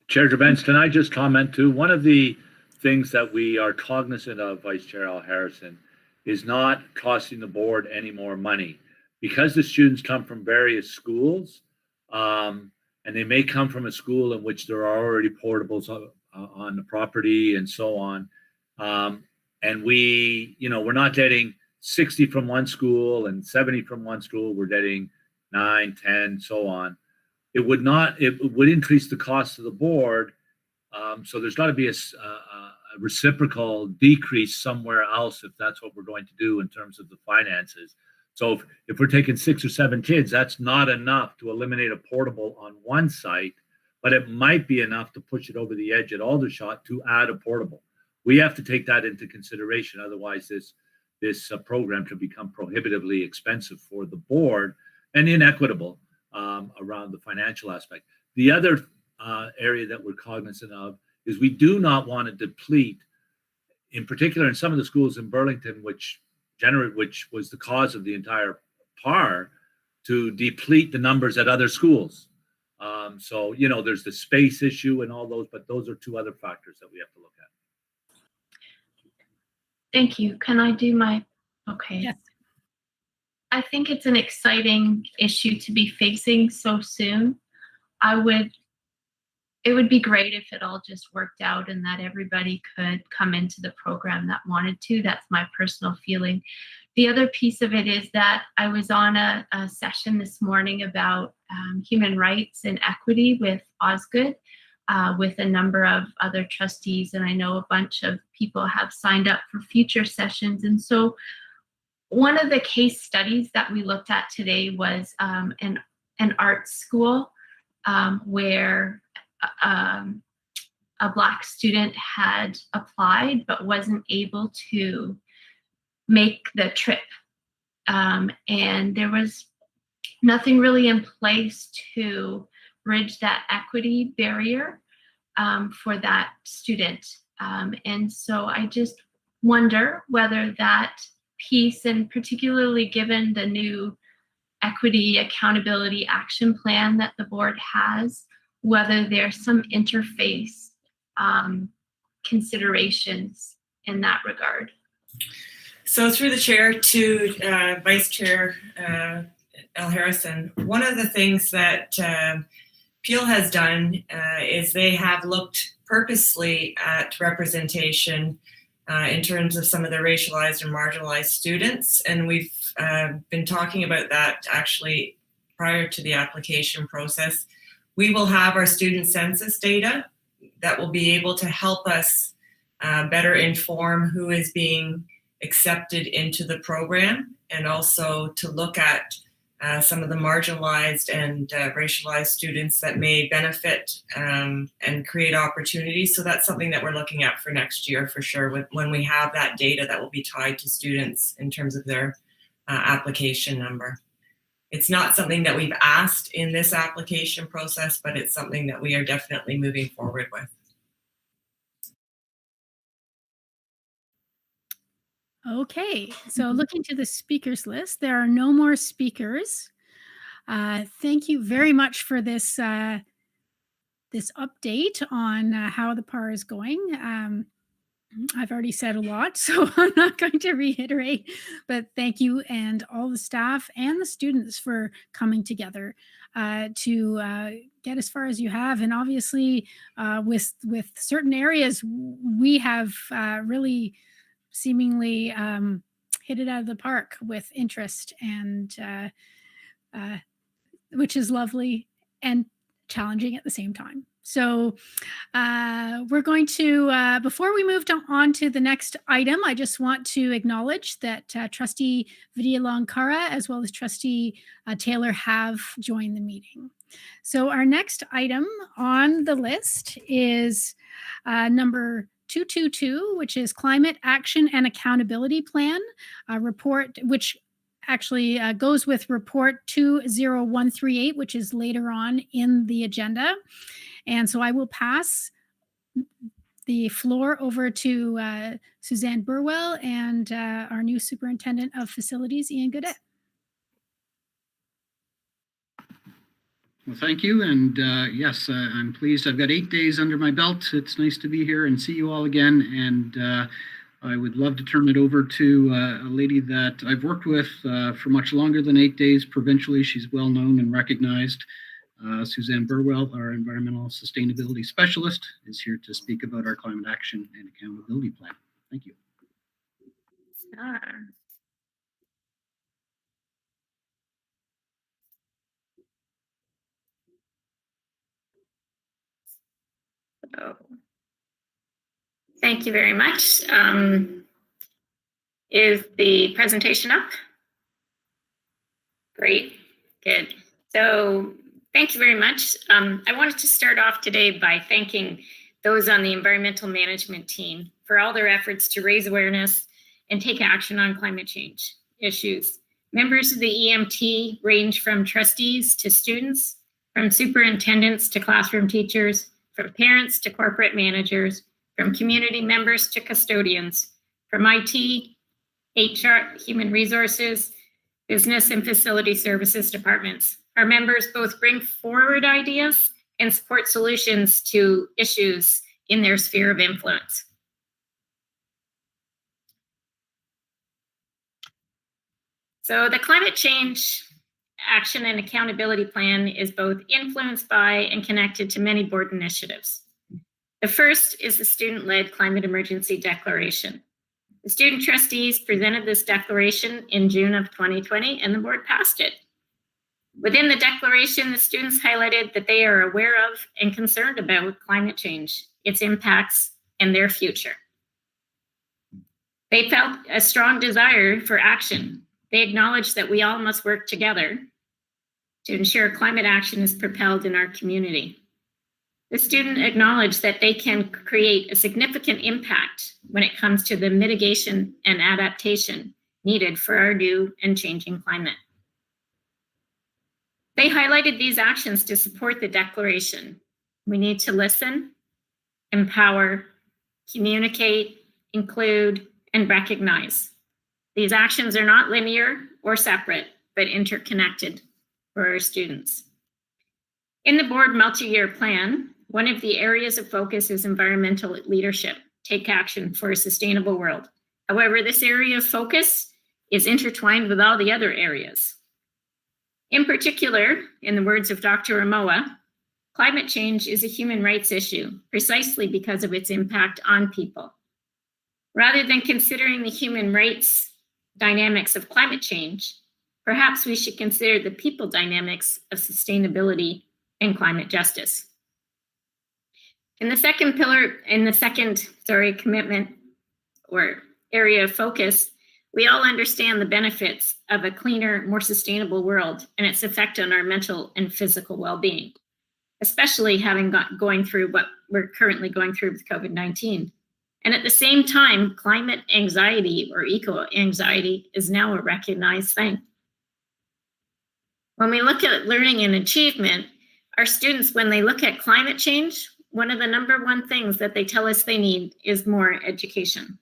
Chair Drabens, can I just comment too? One of the things that we are cognizant of, Vice Chair Al Harrison, is not costing the board any more money. Because the students come from various schools, and they may come from a school in which there are already portables on the property and so on. And we're not getting 60 from one school and 70 from one school. We're getting 9, 10, so on. It would increase the cost of the board. So there's got to be a reciprocal decrease somewhere else if that's what we're going to do in terms of the finances. So if we're taking 6 or 7 kids, that's not enough to eliminate a portable on one site, but it might be enough to push it over the edge at Aldershot to add a portable. We have to take that into consideration. Otherwise, this program could become prohibitively expensive for the board and inequitable around the financial aspect. The other area that we're cognizant of is we do not want to deplete, in particular in some of the schools in Burlington, which was the cause of the entire PAR, to deplete the numbers at other schools. So, there's the space issue and all those, but those are 2 other factors that we have to look at. Thank you. Can I do my, okay. Yes. I think it's an exciting issue to be facing so soon. It would be great if it all just worked out and that everybody could come into the program that wanted to. That's my personal feeling. The other piece of it is that I was on a session this morning about human rights and equity with Osgood, with a number of other trustees, and I know a bunch of people have signed up for future sessions. And so one of the case studies that we looked at today was an art school where a Black student had applied but wasn't able to make the trip. And there was nothing really in place to bridge that equity barrier for that student. And so I just wonder whether that piece, and particularly given the new equity accountability action plan that the board has, whether there's some interface considerations in that regard. So through the chair to Vice Chair Al Harrison, one of the things that Peel has done is they have looked purposely at representation in terms of some of the racialized and marginalized students. And we've been talking about that actually prior to the application process. We will have our student census data that will be able to help us better inform who is being accepted into the program, and also to look at some of the marginalized and racialized students that may benefit and create opportunities. So that's something that we're looking at for next year for sure, when we have that data that will be tied to students in terms of their application number. It's not something that we've asked in this application process, but it's something that we are definitely moving forward with. Okay, so looking to the speakers list, there are no more speakers. Thank you very much for this this update on how the PAR is going. I've already said a lot, so I'm not going to reiterate, but thank you and all the staff and the students for coming together to get as far as you have. And obviously with certain areas, we have really seemingly hit it out of the park with interest, and which is lovely and challenging at the same time. So we're going to, before we move on to the next item, I just want to acknowledge that Trustee Vidyalankara as well as Trustee Taylor have joined the meeting. So our next item on the list is number 222, which is Climate Action and Accountability Plan, a report which actually goes with report 20138, which is later on in the agenda. And so I will pass the floor over to Suzanne Burwell and our new Superintendent of Facilities, Ian Goodett. Well, thank you. And yes, I'm pleased. I've got 8 days under my belt. It's nice to be here and see you all again. And I would love to turn it over to a lady that I've worked with for much longer than 8 days provincially. She's well known and recognized. Suzanne Burwell, our Environmental Sustainability Specialist, is here to speak about our Climate Action and Accountability Plan. Thank you. So, thank you very much. Is the presentation up? Great, good. So thank you very much. I wanted to start off today by thanking those on the environmental management team for all their efforts to raise awareness and take action on climate change issues. Members of the EMT range from trustees to students, from superintendents to classroom teachers, from parents to corporate managers, from community members to custodians, from IT, HR, human resources, business and facility services departments. Our members both bring forward ideas and support solutions to issues in their sphere of influence. So the Climate Change Action and Accountability Plan is both influenced by and connected to many board initiatives. The first is the student-led Climate Emergency Declaration. The student trustees presented this declaration in June of 2020, and the board passed it. Within the declaration, the students highlighted that they are aware of and concerned about climate change, its impacts, and their future. They felt a strong desire for action. They acknowledged that we all must work together to ensure climate action is propelled in our community. The student acknowledged that they can create a significant impact when it comes to the mitigation and adaptation needed for our new and changing climate. They highlighted these actions to support the declaration. We need to listen, empower, communicate, include, and recognize. These actions are not linear or separate, but interconnected for our students. In the board multi-year plan, one of the areas of focus is environmental leadership, take action for a sustainable world. However, this area of focus is intertwined with all the other areas. In particular, in the words of Dr. Amoa, climate change is a human rights issue precisely because of its impact on people. Rather than considering the human rights dynamics of climate change, perhaps we should consider the people dynamics of sustainability and climate justice. In the second commitment or area of focus, we all understand the benefits of a cleaner, more sustainable world and its effect on our mental and physical well-being, especially going through what we're currently going through with COVID-19. And at the same time, climate anxiety or eco-anxiety is now a recognized thing. When we look at learning and achievement, our students, when they look at climate change, one of the number one things that they tell us they need is more education.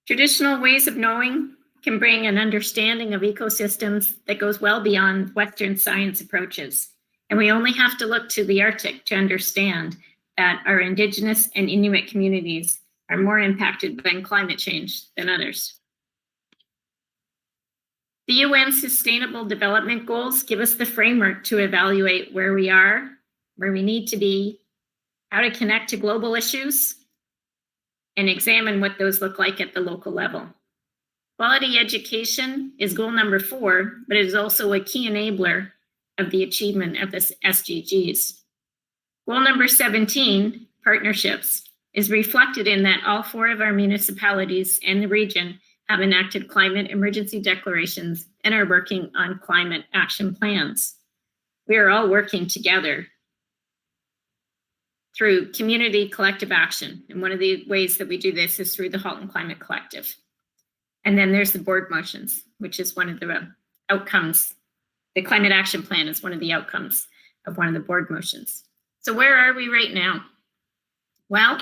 Traditional ways of knowing can bring an understanding of ecosystems that goes well beyond Western science approaches. And we only have to look to the Arctic to understand that our Indigenous and Inuit communities are more impacted by climate change than others. The UN Sustainable Development Goals give us the framework to evaluate where we are, where we need to be, how to connect to global issues, and examine what those look like at the local level. Quality education is goal number 4, but it is also a key enabler of the achievement of the SDGs. Goal number 17, partnerships, is reflected in that all 4 of our municipalities and the region have enacted climate emergency declarations and are working on climate action plans. We are all working together through community collective action. And one of the ways that we do this is through the Halton Climate Collective. And then there's the board motions, which is one of the outcomes. The climate action plan is one of the outcomes of one of the board motions. So where are we right now? Well,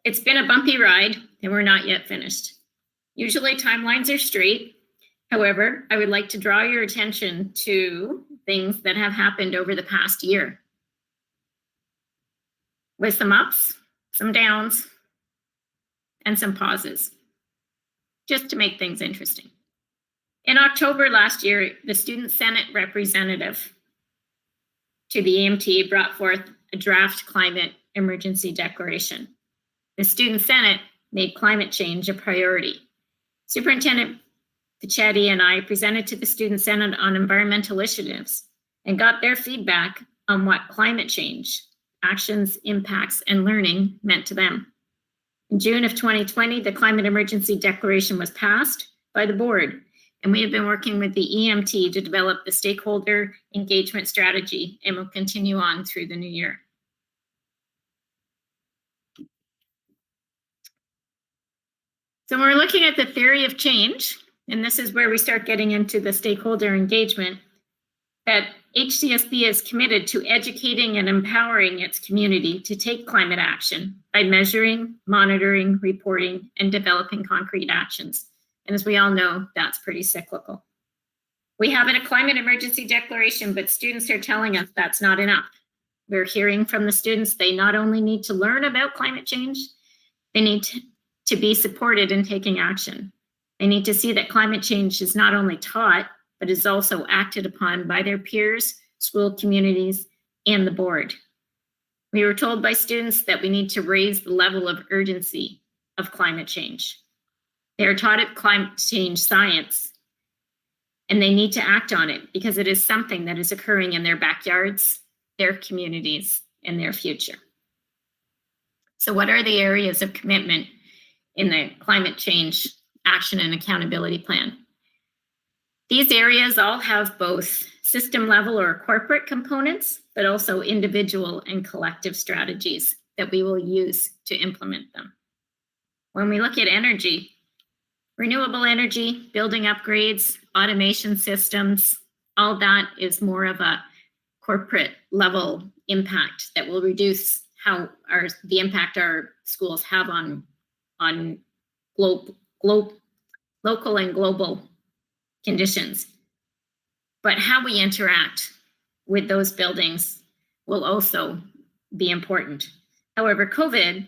it's been a bumpy ride and we're not yet finished. Usually timelines are straight. However, I would like to draw your attention to things that have happened over the past year, with some ups, some downs, and some pauses, just to make things interesting. In October last year, the Student Senate representative to the EMT brought forth a draft climate emergency declaration. The Student Senate made climate change a priority. Superintendent Pichetti and I presented to the Student Senate on environmental initiatives and got their feedback on what climate change, actions, impacts, and learning meant to them. In June of 2020, the Climate Emergency Declaration was passed by the board, and we have been working with the EMT to develop the Stakeholder Engagement strategy, and will continue on through the new year. So we're looking at the theory of change, and this is where we start getting into the stakeholder engagement, that HCSB is committed to educating and empowering its community to take climate action by measuring, monitoring, reporting, and developing concrete actions. And as we all know, that's pretty cyclical. We have a climate emergency declaration, but students are telling us that's not enough. We're hearing from the students they not only need to learn about climate change, they need to be supported in taking action. They need to see that climate change is not only taught, but is also acted upon by their peers, school communities, and the board. We were told by students that we need to raise the level of urgency of climate change. They are taught at climate change science, and they need to act on it because it is something that is occurring in their backyards, their communities, and their future. So what are the areas of commitment in the climate change action and accountability plan? These areas all have both system level or corporate components, but also individual and collective strategies that we will use to implement them. When we look at energy, renewable energy, building upgrades, automation systems, all that is more of a corporate level impact that will reduce the impact our schools have on local and global conditions. But how we interact with those buildings will also be important. However, COVID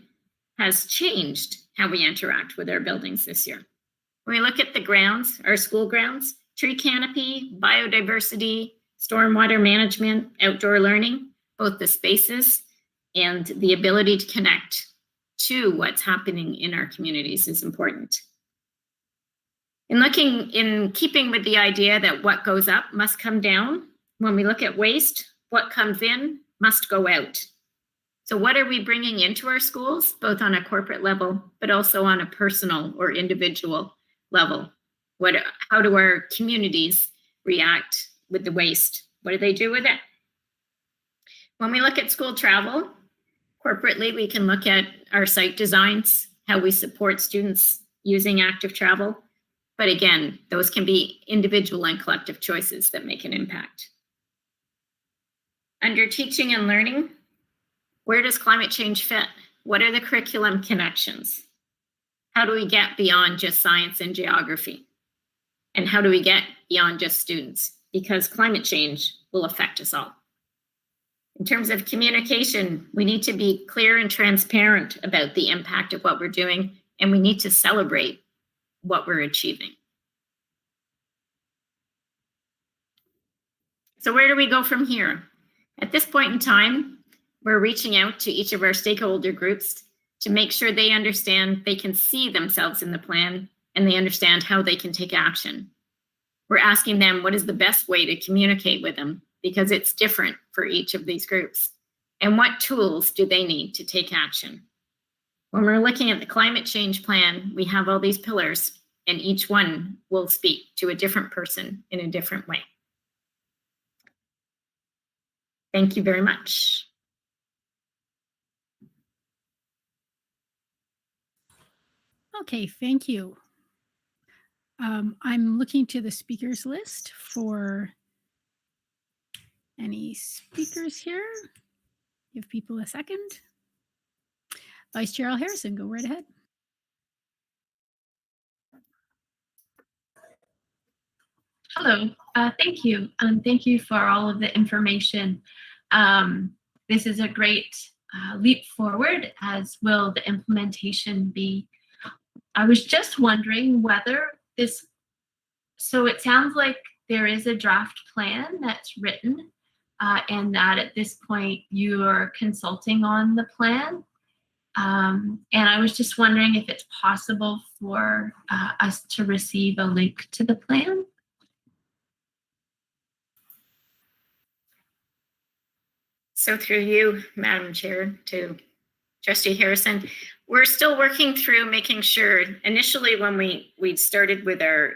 has changed how we interact with our buildings this year. When we look at the grounds, our school grounds, tree canopy, biodiversity, stormwater management, outdoor learning, both the spaces and the ability to connect to what's happening in our communities is important. In keeping with the idea that what goes up must come down, when we look at waste, what comes in must go out. So what are we bringing into our schools, both on a corporate level, but also on a personal or individual level? How do our communities react with the waste? What do they do with it? When we look at school travel, corporately, we can look at our site designs, how we support students using active travel. But again, those can be individual and collective choices that make an impact. Under teaching and learning, where does climate change fit? What are the curriculum connections? How do we get beyond just science and geography? And how do we get beyond just students? Because climate change will affect us all. In terms of communication, we need to be clear and transparent about the impact of what we're doing, and we need to celebrate what we're achieving. So where do we go from here? At this point in time, we're reaching out to each of our stakeholder groups to make sure they understand they can see themselves in the plan and they understand how they can take action. We're asking them what is the best way to communicate with them because it's different for each of these groups. And what tools do they need to take action? When we're looking at the climate change plan, we have all these pillars and each one will speak to a different person in a different way. Thank you very much. Okay, thank you. I'm looking to the speakers list for any speakers here. Give people a second. Vice Chair Harrison, go right ahead. Hello, thank you. Thank you for all of the information. This is a great leap forward, as will the implementation be. I was just wondering whether so it sounds like there is a draft plan that's written and that at this point you are consulting on the plan. And I was just wondering if it's possible for us to receive a link to the plan. So through you, Madam Chair, to Trustee Harrison, we're still working through making sure, initially when we started with our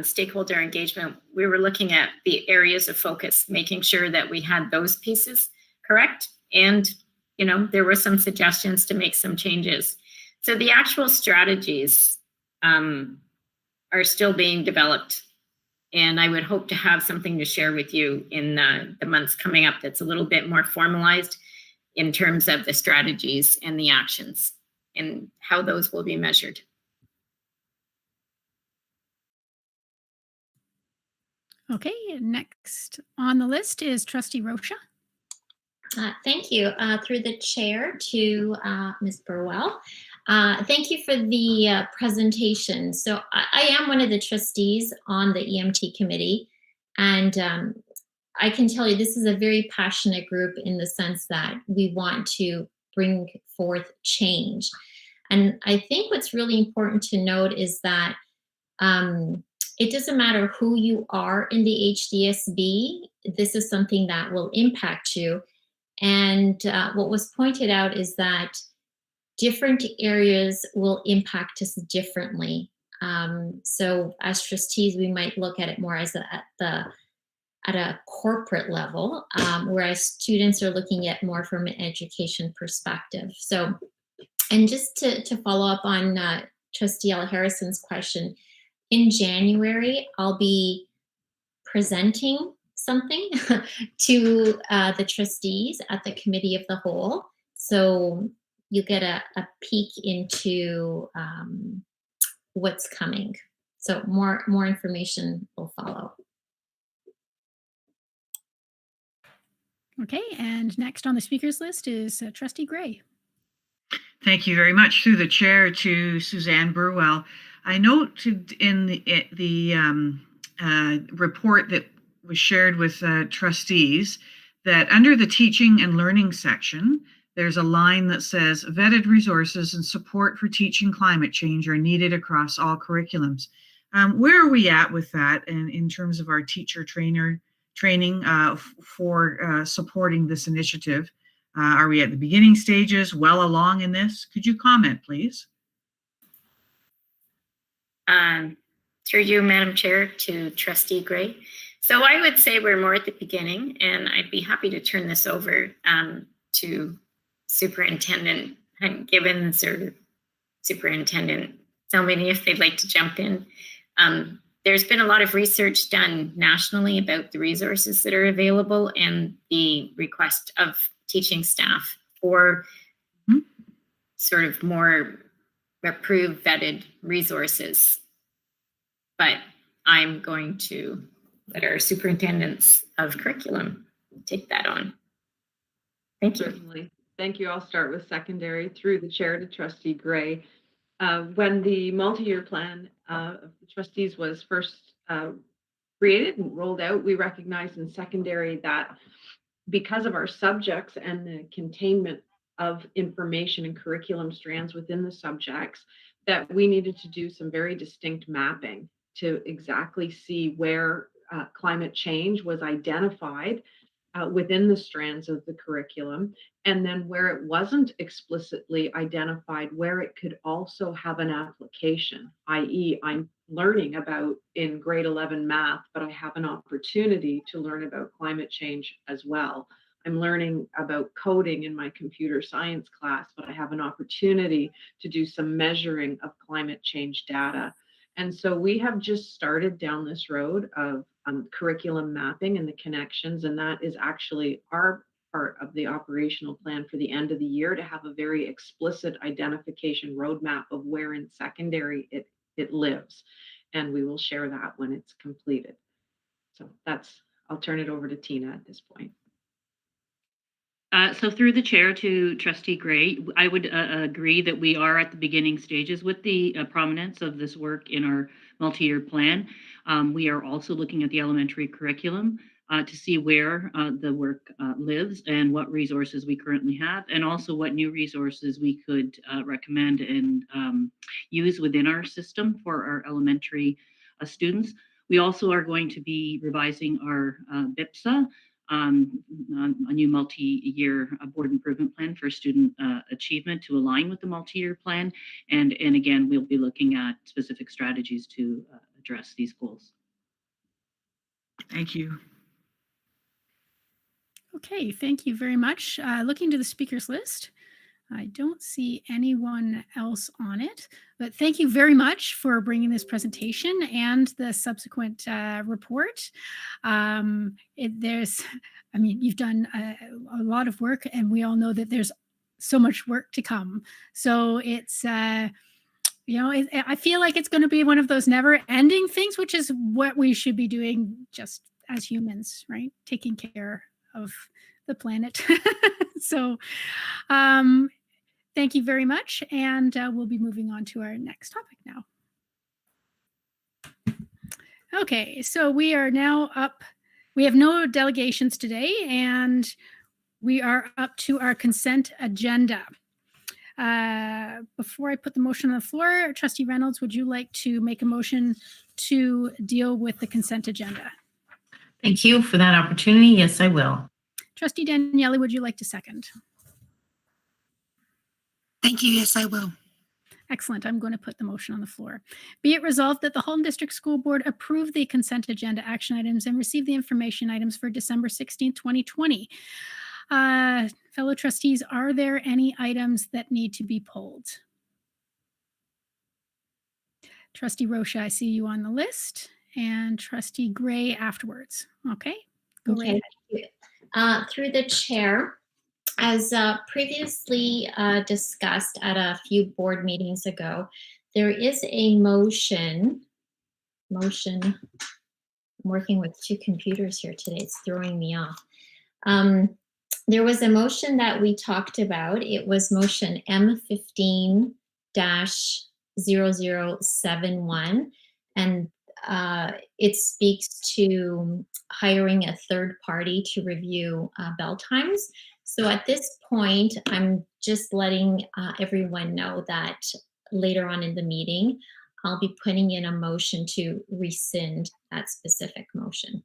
stakeholder engagement, we were looking at the areas of focus, making sure that we had those pieces correct. And, there were some suggestions to make some changes. So the actual strategies are still being developed. And I would hope to have something to share with you in the months coming up that's a little bit more formalized in terms of the strategies and the actions and how those will be measured. Okay, next on the list is Trustee Rocha. Thank you. Through the chair to Ms. Burwell. Thank you for the presentation. So I am one of the trustees on the EMT committee, and I can tell you this is a very passionate group in the sense that we want to bring forth change. And I think what's really important to note is that it doesn't matter who you are in the HDSB, this is something that will impact you. And what was pointed out is that different areas will impact us differently. So as trustees, we might look at it more as at a corporate level, whereas students are looking at more from an education perspective. So, and just to follow up on Trustee Ella Harrison's question, in January, I'll be presenting something to the trustees at the Committee of the Whole. So you get a peek into what's coming. So more information will follow. Okay, and next on the speakers list is Trustee Gray. Thank you very much. Through the chair to Suzanne Burwell. I noted in the report that was shared with trustees that under the teaching and learning section, there's a line that says vetted resources and support for teaching climate change are needed across all curriculums. Where are we at with that in terms of our teacher training for supporting this initiative? Are we at the beginning stages, well along in this? Could you comment, please? Through you, Madam Chair, to Trustee Gray. So I would say we're more at the beginning, and I'd be happy to turn this over to Superintendent Gibbons or Superintendent Selmany if they'd like to jump in. There's been a lot of research done nationally about the resources that are available and the request of teaching staff for sort of more approved, vetted resources. But I'm going to let our superintendents of curriculum take that on. Thank you. Certainly. Thank you. I'll start with secondary through the chair to Trustee Gray. When the multi-year plan of the trustees was first created and rolled out, we recognized in secondary that because of our subjects and the containment of information and curriculum strands within the subjects, that we needed to do some very distinct mapping to exactly see where climate change was identified within the strands of the curriculum, and then where it wasn't explicitly identified, where it could also have an application, i.e. I'm learning about in grade 11 math, but I have an opportunity to learn about climate change as well. I'm learning about coding in my computer science class, but I have an opportunity to do some measuring of climate change data. And so we have just started down this road of curriculum mapping and the connections, and that is actually our part of the operational plan for the end of the year, to have a very explicit identification roadmap of where in secondary it lives. And we will share that when it's completed. So I'll turn it over to Tina at this point. So through the chair to Trustee Gray, I would agree that we are at the beginning stages with the prominence of this work in our multi-year plan. We are also looking at the elementary curriculum to see where the work lives and what resources we currently have, and also what new resources we could recommend and use within our system for our elementary students. We also are going to be revising our BIPSA, a new multi-year board improvement plan for student achievement to align with the multi-year plan. And again, we'll be looking at specific strategies to address these goals. Thank you. Okay, thank you very much. Looking to the speakers list, I don't see anyone else on it, but thank you very much for bringing this presentation and the subsequent report. You've done a lot of work, and we all know that there's so much work to come. So it's, I feel like it's going to be one of those never-ending things, which is what we should be doing just as humans, right? Taking care of the planet. So Thank you very much. And we'll be moving on to our next topic now. Okay, so we are now up. We have no delegations today, and we are up to our consent agenda. Before I put the motion on the floor, Trustee Reynolds, would you like to make a motion to deal with the consent agenda? Thank you for that opportunity. Yes, I will. Trustee Daniele, would you like to second? Thank you. Yes, I will. Excellent. I'm going to put the motion on the floor. Be it resolved that the Halton District School Board approve the consent agenda action items and receive the information items for December 16th, 2020. Fellow trustees, are there any items that need to be pulled? Trustee Rocha, I see you on the list, and Trustee Gray afterwards. Okay, go right ahead. Through the chair, as previously discussed at a few board meetings ago, there is a motion. I'm working with two computers here today. It's throwing me off. There was a motion that we talked about. It was motion M15-0071, and it speaks to hiring a third party to review bell times. So at this point, I'm just letting everyone know that later on in the meeting, I'll be putting in a motion to rescind that specific motion.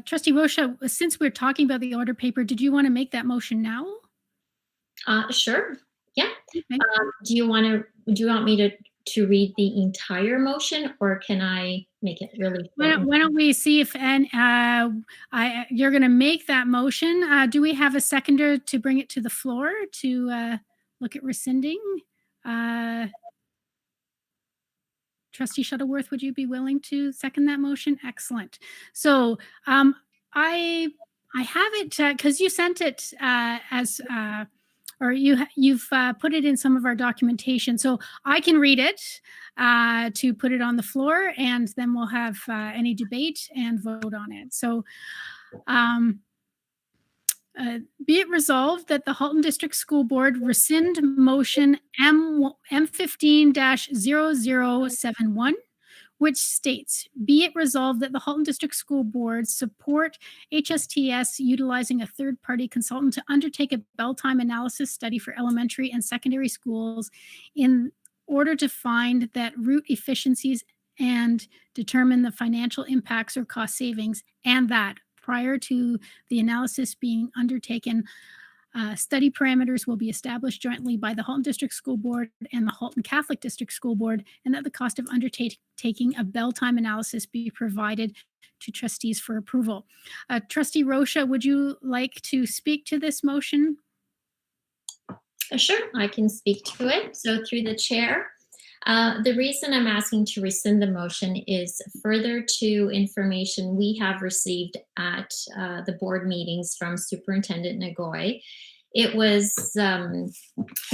Trustee Rocha, since we're talking about the order paper, did you want to make that motion now? Sure. Yeah. Okay. Do you want me to read the entire motion, or can I make it really? Why don't we see if you're going to make that motion? Do we have a seconder to bring it to the floor to look at rescinding? Trustee Shuttleworth, would you be willing to second that motion? Excellent. So I have it because you sent it as or you've put it in some of our documentation. So I can read it to put it on the floor, and then we'll have any debate and vote on it. So be it resolved that the Halton District School Board rescind motion M15-0071, which states, be it resolved that the Halton District School Board support HSTS utilizing a third-party consultant to undertake a bell time analysis study for elementary and secondary schools in order to find that route efficiencies and determine the financial impacts or cost savings, and that prior to the analysis being undertaken, study parameters will be established jointly by the Halton District School Board and the Halton Catholic District School Board, and that the cost of undertaking a bell time analysis be provided to trustees for approval. Trustee Rocha, would you like to speak to this motion? Sure, I can speak to it. So through the chair, the reason I'm asking to rescind the motion is further to information we have received at the board meetings from Superintendent Nagoy. It was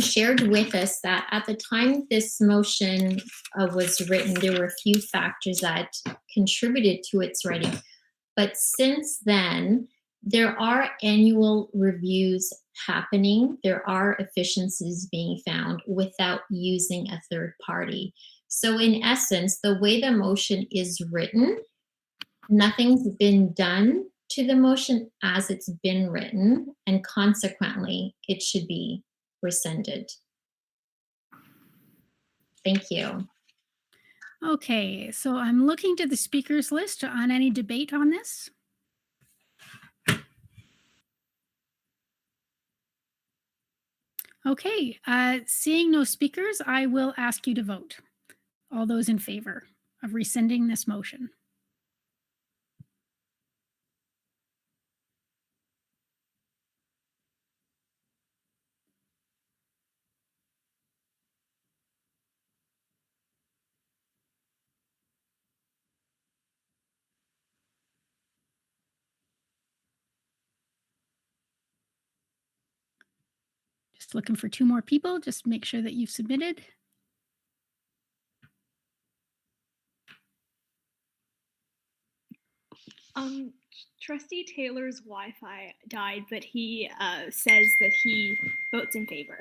shared with us that at the time this motion was written, there were a few factors that contributed to its writing. But since then, there are annual reviews happening. There are efficiencies being found without using a third party. So in essence, the way the motion is written, nothing's been done to the motion as it's been written, and consequently, it should be rescinded. Thank you. Okay, so I'm looking to the speakers list on any debate on this. Okay, seeing no speakers, I will ask you to vote. All those in favor of rescinding this motion. Just looking for two more people. Just make sure that you've submitted. Trustee Taylor's Wi-Fi died, but he says that he votes in favor.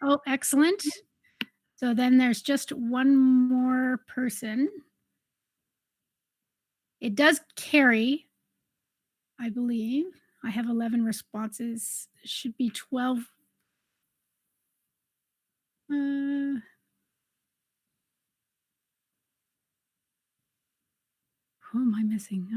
Oh, excellent. So then there's just one more person. It does carry, I believe. I have 11 responses. It should be 12. Who am I missing?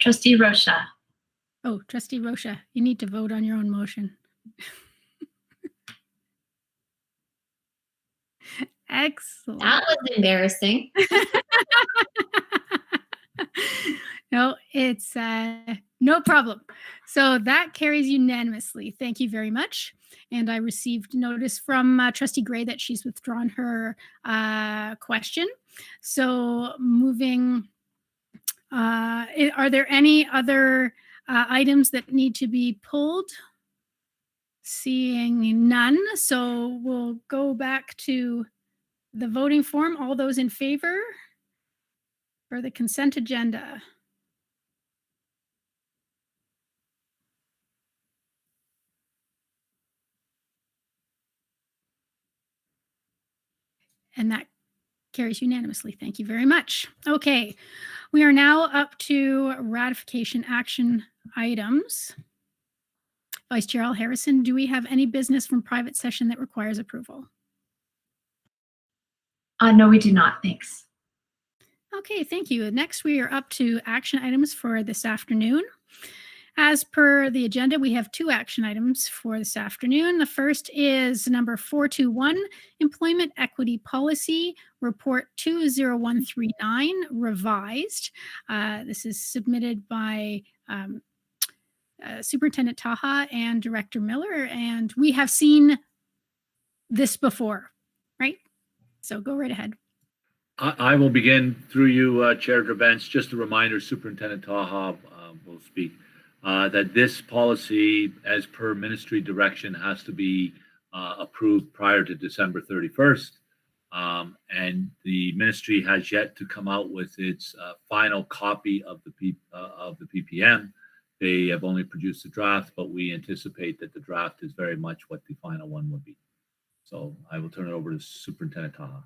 Trustee Rocha. Oh, Trustee Rocha, you need to vote on your own motion. Excellent. That was embarrassing. No, it's no problem. So that carries unanimously. Thank you very much. And I received notice from Trustee Gray that she's withdrawn her question. So moving, are there any other items that need to be pulled? Seeing none. So we'll go back to the voting form. All those in favor for the consent agenda? And that carries unanimously. Thank you very much. Okay, we are now up to ratification action items. Vice Chair Al Harrison, do we have any business from private session that requires approval? No, we do not. Thanks. Okay, thank you. Next, we are up to action items for this afternoon. As per the agenda, we have 2 action items for this afternoon. The first is number 421, Employment Equity Policy, Report 20139, revised. This is submitted by Superintendent Taha and Director Miller, and we have seen this before, right? So go right ahead. I will begin through you, Chair Drabens. Just a reminder, Superintendent Taha will speak. That this policy, as per ministry direction, has to be approved prior to December 31st. And the ministry has yet to come out with its final copy of the PPM. They have only produced a draft, but we anticipate that the draft is very much what the final one will be. So I will turn it over to Superintendent Taha.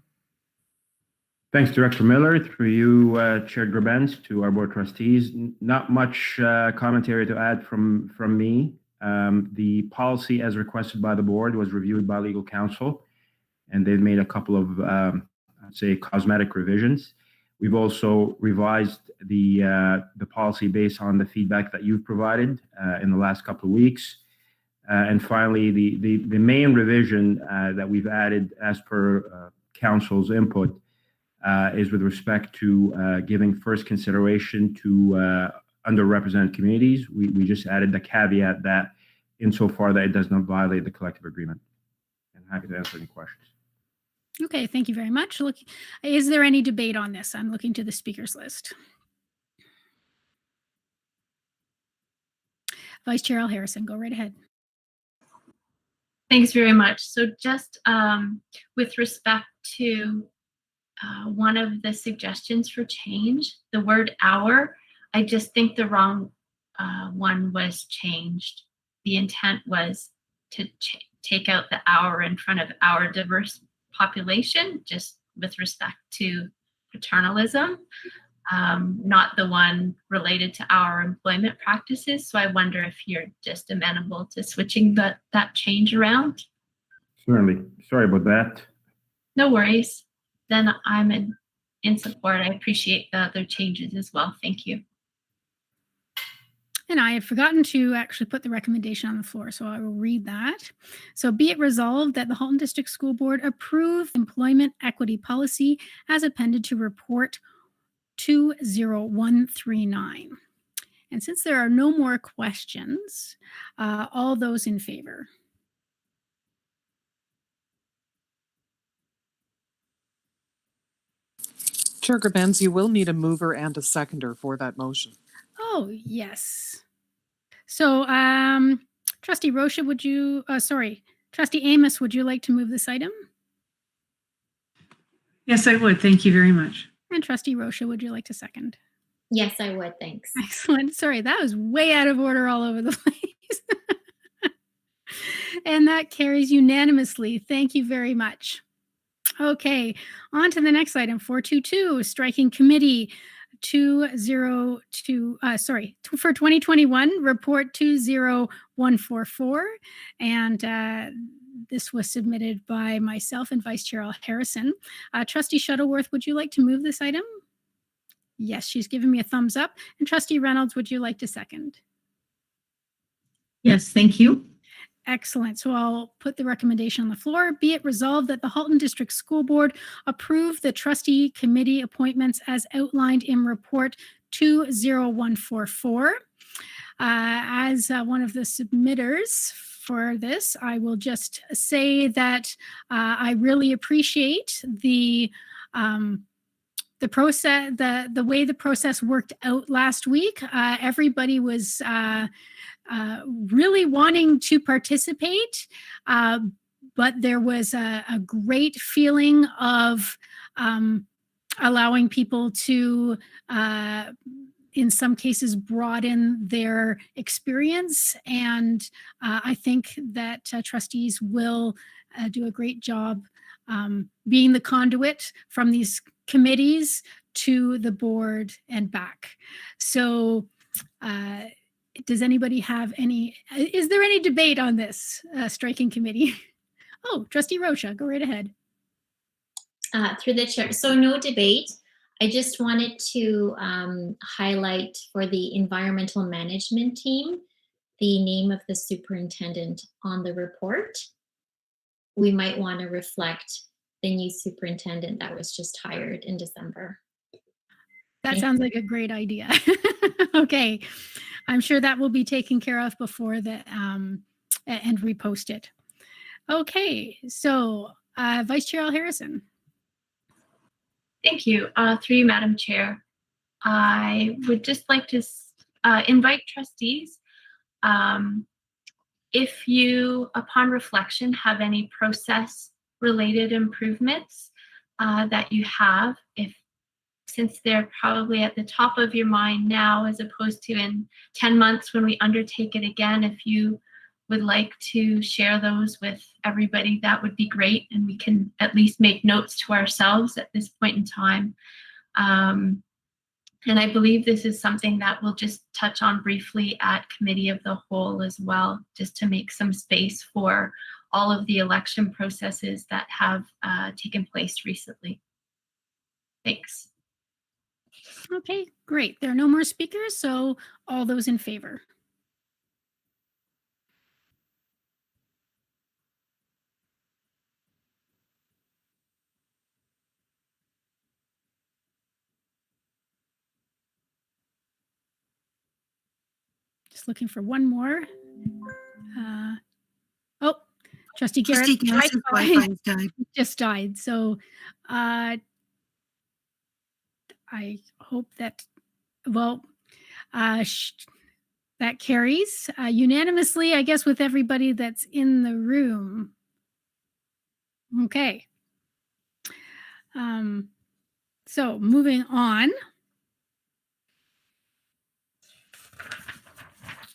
Thanks, Director Miller. Through you, Chair Drabens, to our Board of Trustees. Not much commentary to add from me. The policy, as requested by the board, was reviewed by legal counsel, and they've made a couple of, I'd say, cosmetic revisions. We've also revised the policy based on the feedback that you've provided in the last couple of weeks. And finally, the main revision that we've added as per council's input is with respect to giving first consideration to underrepresented communities. We just added the caveat that insofar that it does not violate the collective agreement. And happy to answer any questions. Okay, thank you very much. Look, is there any debate on this? I'm looking to the speakers list. Vice Chair Al Harrison, go right ahead. Thanks very much. So just with respect to one of the suggestions for change, the word hour, I just think the wrong one was changed. The intent was to take out the hour in front of our diverse population, just with respect to paternalism, not the one related to our employment practices. So I wonder if you're just amenable to switching that change around. Certainly. Sorry about that. No worries. Then I'm in support. I appreciate the other changes as well. Thank you. And I had forgotten to actually put the recommendation on the floor, so I will read that. So be it resolved that the Halton District School Board approve employment equity policy as appended to report 20139. And since there are no more questions, all those in favor? Chair Grabens, you will need a mover and a seconder for that motion. Oh, yes. So, Trustee Rocha, would you, Trustee Amos, would you like to move this item? Yes, I would. Thank you very much. And Trustee Rocha, would you like to second? Yes, I would. Thanks. Excellent. Sorry, that was way out of order all over the place. And that carries unanimously. Thank you very much. Okay, on to the next item, 422, striking committee 202, for 2021, report 20144. And this was submitted by myself and Vice Chair Harrison. Trustee Shuttleworth, would you like to move this item? Yes, she's given me a thumbs up. And Trustee Reynolds, would you like to second? Yes, thank you. Excellent. So I'll put the recommendation on the floor. Be it resolved that the Halton District School Board approve the trustee committee appointments as outlined in report 20144. As one of the submitters for this, I will just say that I really appreciate the process, the way the process worked out last week. Everybody was really wanting to participate, but there was a great feeling of allowing people to, in some cases, broaden their experience. And I think that trustees will do a great job being the conduit from these committees to the board and back. So does anybody have is there any debate on this striking committee? Oh, Trustee Rocha, go right ahead. Through the chair. So no debate. I just wanted to highlight for the environmental management team, the name of the superintendent on the report. We might want to reflect the new superintendent that was just hired in December. That sounds like a great idea. Okay, I'm sure that will be taken care of before the and reposted. Okay, so Vice Chair Harrison. Thank you. Through you, Madam Chair. I would just like to invite trustees, if you, upon reflection, have any process-related improvements that you have, since they're probably at the top of your mind now, as opposed to in 10 months when we undertake it again, if you would like to share those with everybody, that would be great. And we can at least make notes to ourselves at this point in time. And I believe this is something that we'll just touch on briefly at Committee of the Whole as well, just to make some space for all of the election processes that have taken place recently. Thanks. Okay, great. There are no more speakers, so all those in favor. Just looking for one more. Oh, Trustee Garrett just died. So I hope that, well, that carries unanimously, I guess, with everybody that's in the room. Okay. So moving on.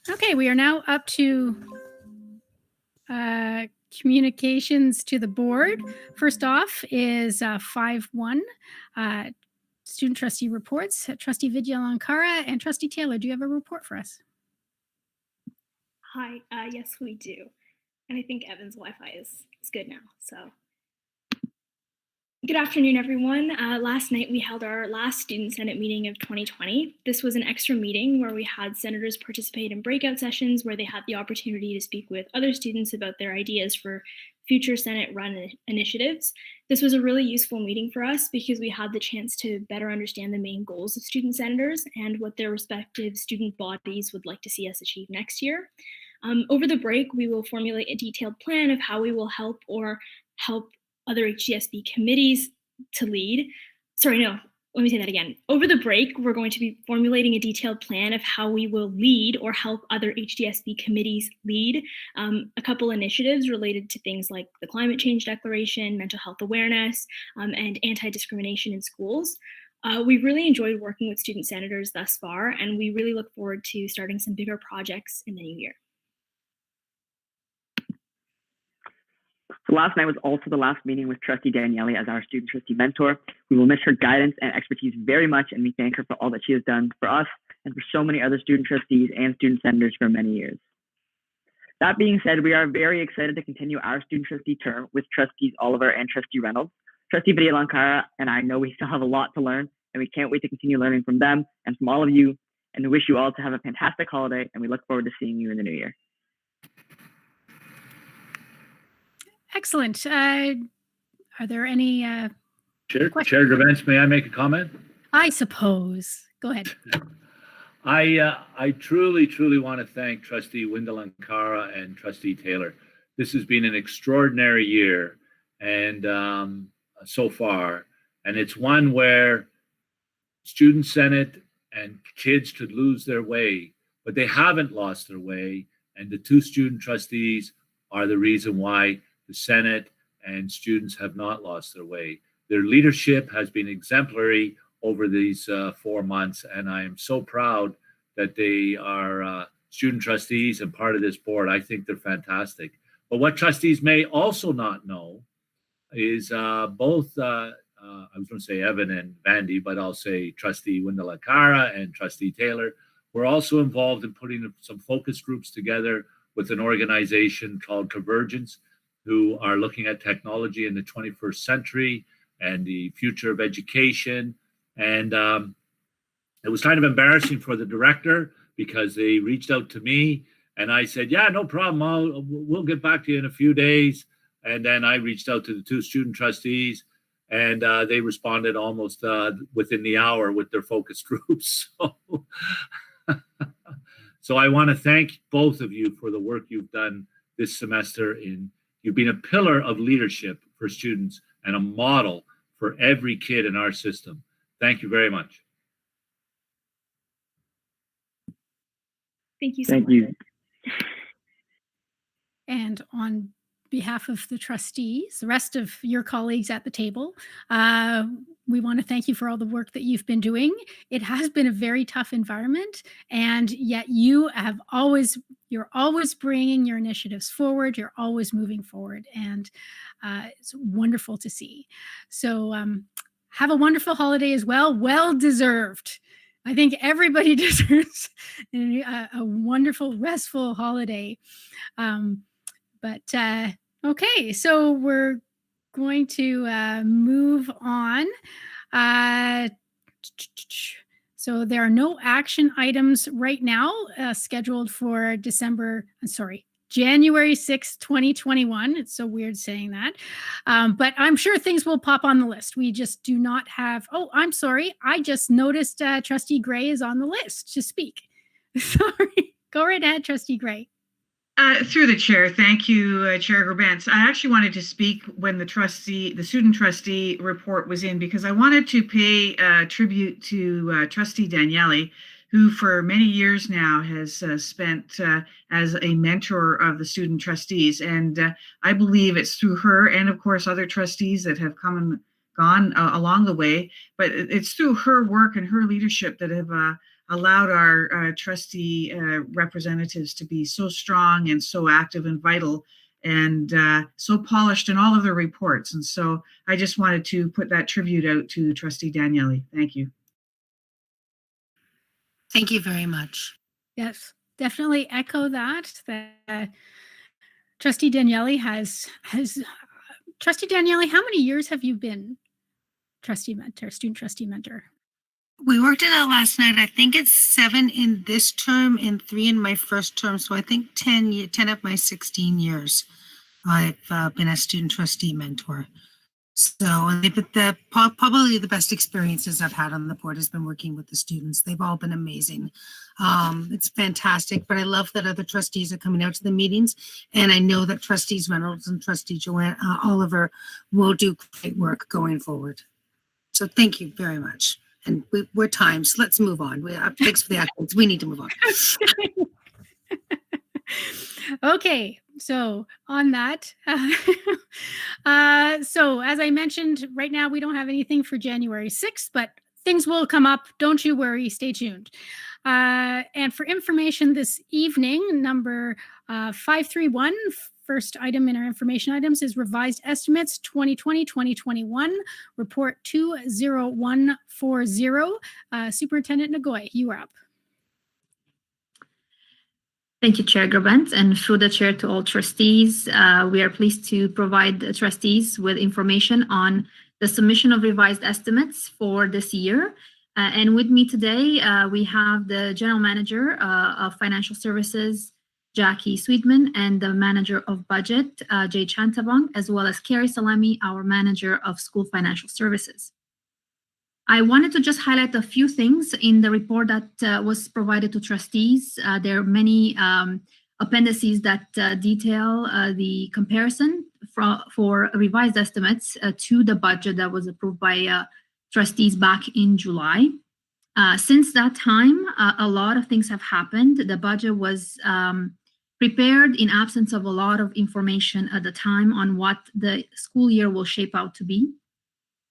Okay, we are now up to communications to the board. First off is 5-1, student trustee reports. Trustee Vidyalankara and Trustee Taylor, do you have a report for us? Hi, yes, we do. And I think Evan's Wi-Fi is good now, so. Good afternoon, everyone. Last night we held our last Student Senate meeting of 2020. This was an extra meeting where we had senators participate in breakout sessions where they had the opportunity to speak with other students about their ideas for future Senate-run initiatives. This was a really useful meeting for us because we had the chance to better understand the main goals of student senators and what their respective student bodies would like to see us achieve next year. Over the break, we will formulate a detailed plan of how we will help other HDSB committees to lead. let me say that again. Over the break, we're going to be formulating a detailed plan of how we will lead or help other HDSB committees lead a couple initiatives related to things like the climate change declaration, mental health awareness, and anti-discrimination in schools. We've really enjoyed working with student senators thus far, and we really look forward to starting some bigger projects in the new year. So last night was also the last meeting with Trustee Daniele as our student trustee mentor. We will miss her guidance and expertise very much, and we thank her for all that she has done for us and for so many other student trustees and student senators for many years. That being said, we are very excited to continue our student trustee term with Trustees Oliver and Trustee Reynolds. Trustee Vidya-Lankara and I know we still have a lot to learn, and we can't wait to continue learning from them and from all of you, and we wish you all to have a fantastic holiday, and we look forward to seeing you in the new year. Excellent. Are there any Chair Grabens, may I make a comment? I suppose. Go ahead. I truly want to thank Trustee Vidya-Lankara and Trustee Taylor. This has been an extraordinary year, and so far, and it's one where Student Senate and kids could lose their way, but they haven't lost their way, and the two student trustees are the reason why the Senate and students have not lost their way. Their leadership has been exemplary over these 4 months, and I am so proud that they are student trustees and part of this board. I think they're fantastic. But what trustees may also not know is both, I was going to say Evan and Vandy, but I'll say Trustee Vidya-Lankara and Trustee Taylor were also involved in putting some focus groups together with an organization called Convergence, who are looking at technology in the 21st century and the future of education. And it was kind of embarrassing for the director because they reached out to me and I said, yeah, no problem. We'll get back to you in a few days. And then I reached out to the two student trustees and they responded almost within the hour with their focus groups. So I want to thank both of you for the work you've done this semester. You've been a pillar of leadership for students and a model for every kid in our system. Thank you very much. Thank you so much. Thank you. And on behalf of the trustees, the rest of your colleagues at the table, we want to thank you for all the work that you've been doing. It has been a very tough environment, and yet you're always bringing your initiatives forward. You're always moving forward, and it's wonderful to see. So have a wonderful holiday as well. Well deserved. I think everybody deserves a wonderful, restful holiday. Okay, so we're going to move on. So there are no action items right now scheduled for January 6th, 2021. It's so weird saying that. But I'm sure things will pop on the list. We just do not have, I'm sorry. I just noticed Trustee Gray is on the list to speak. Sorry. Go right ahead, Trustee Gray. Through the chair, thank you, Chair Grabens. I actually wanted to speak when the student trustee report was in because I wanted to pay tribute to Trustee Daniele, who for many years now has spent as a mentor of the student trustees. And I believe it's through her and of course other trustees that have come and gone along the way, but it's through her work and her leadership that have allowed our trustee representatives to be so strong and so active and vital and so polished in all of their reports. And so I just wanted to put that tribute out to Trustee Daniele. Thank you. Thank you very much. Yes, definitely echo that Trustee Daniele has Trustee Daniele, how many years have you been student trustee mentor? We worked it out last night. I think it's 7 in this term and 3 in my first term. So I think 10 of my 16 years I've been a student trustee mentor. So probably the best experiences I've had on the board has been working with the students. They've all been amazing. It's fantastic, but I love that other trustees are coming out to the meetings. And I know that Trustees Reynolds and Trustee Oliver will do great work going forward. So thank you very much. And we're times. Let's move on. Thanks for the actions. We need to move on. Okay, so on that, so as I mentioned, right now we don't have anything for January 6th, but things will come up. Don't you worry. Stay tuned. And for information this evening, number 531, first item in our information items is revised estimates 2020-2021, report 20140. Superintendent Nagoy, you are up. Thank you, Chair Grabant, and through the chair to all trustees. We are pleased to provide the trustees with information on the submission of revised estimates for this year. And with me today, we have the General Manager of Financial Services, Jackie Sweetman, and the Manager of Budget, Jay Chantabong, as well as Carrie Salami, our Manager of School Financial Services. I wanted to just highlight a few things in the report that was provided to trustees. There are many appendices that detail the comparison for revised estimates to the budget that was approved by trustees back in July. Since that time, a lot of things have happened. The budget was prepared in absence of a lot of information at the time on what the school year will shape out to be.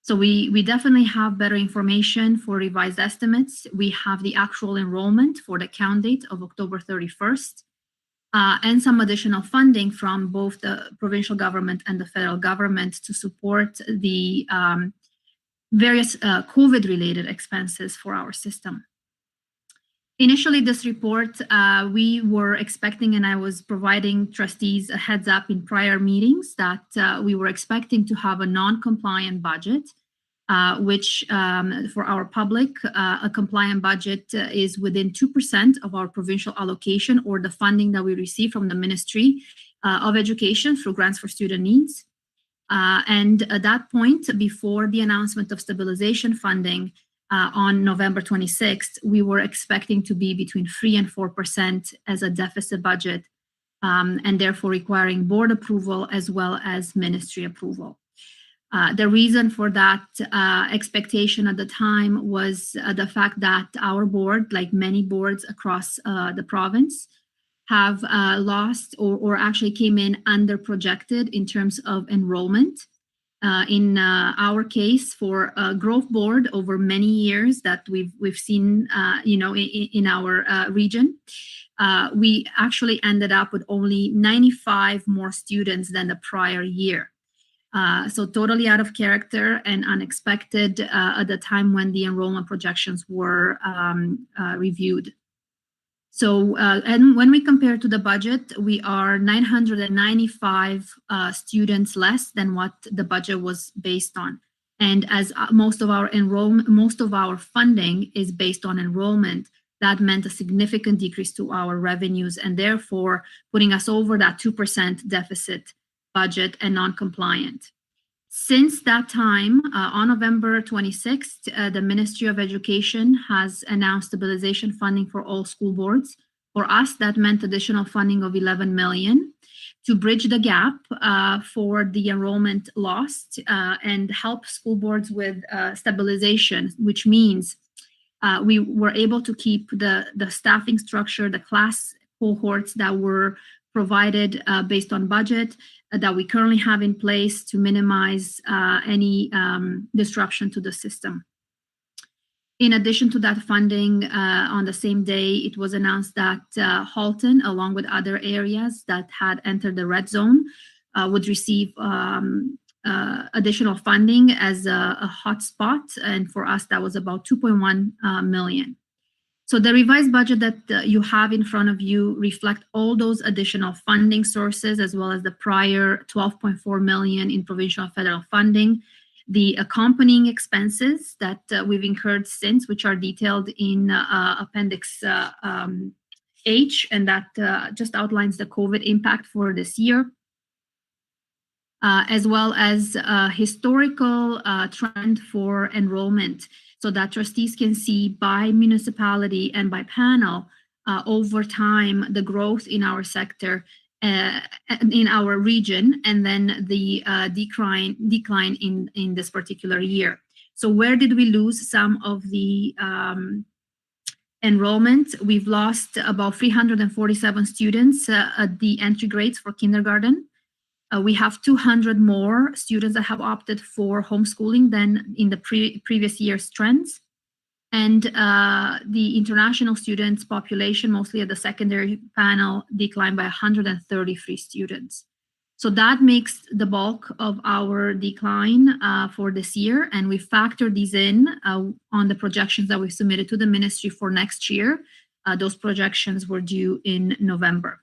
So we definitely have better information for revised estimates. We have the actual enrollment for the count date of October 31st, and some additional funding from both the provincial government and the federal government to support the various COVID-related expenses for our system. Initially, this report, we were expecting, and I was providing trustees a heads up in prior meetings, that we were expecting to have a non-compliant budget, which for our public, a compliant budget is within 2% of our provincial allocation or the funding that we receive from the Ministry of Education through grants for student needs. And at that point, before the announcement of stabilization funding, on November 26th, we were expecting to be between 3 and 4% as a deficit budget, and therefore requiring board approval as well as ministry approval. The reason for that expectation at the time was the fact that our board, like many boards across the province, have lost or actually came in under projected in terms of enrollment. In our case, for a growth board over many years that we've seen, in our region, we actually ended up with only 95 more students than the prior year. So totally out of character and unexpected at the time when the enrollment projections were reviewed. So, and when we compare to the budget, we are 995 students less than what the budget was based on. And as most of our funding is based on enrollment, that meant a significant decrease to our revenues and therefore putting us over that 2% deficit budget and non-compliant. Since that time, on November 26th, the Ministry of Education has announced stabilization funding for all school boards. For us, that meant additional funding of $11 million to bridge the gap for the enrollment lost and help school boards with stabilization, which means we were able to keep the staffing structure, the class cohorts that were provided based on budget that we currently have in place to minimize any disruption to the system. In addition to that funding, on the same day, it was announced that Halton, along with other areas that had entered the red zone, would receive additional funding as a hotspot. And for us, that was about $2.1 million. So the revised budget that you have in front of you reflect all those additional funding sources, as well as the prior $12.4 million in provincial and federal funding, the accompanying expenses that we've incurred since, which are detailed in Appendix H, and that just outlines the COVID impact for this year, as well as a historical trend for enrollment, so that trustees can see by municipality and by panel over time the growth in our sector, in our region, and then the decline in this particular year. So where did we lose some of the enrollment? We've lost about 347 students at the entry grades for kindergarten. We have 200 more students that have opted for homeschooling than in the previous year's trends. And the international students population, mostly at the secondary panel, declined by 133 students. So that makes the bulk of our decline for this year. And we factored these in on the projections that we submitted to the ministry for next year. Those projections were due in November.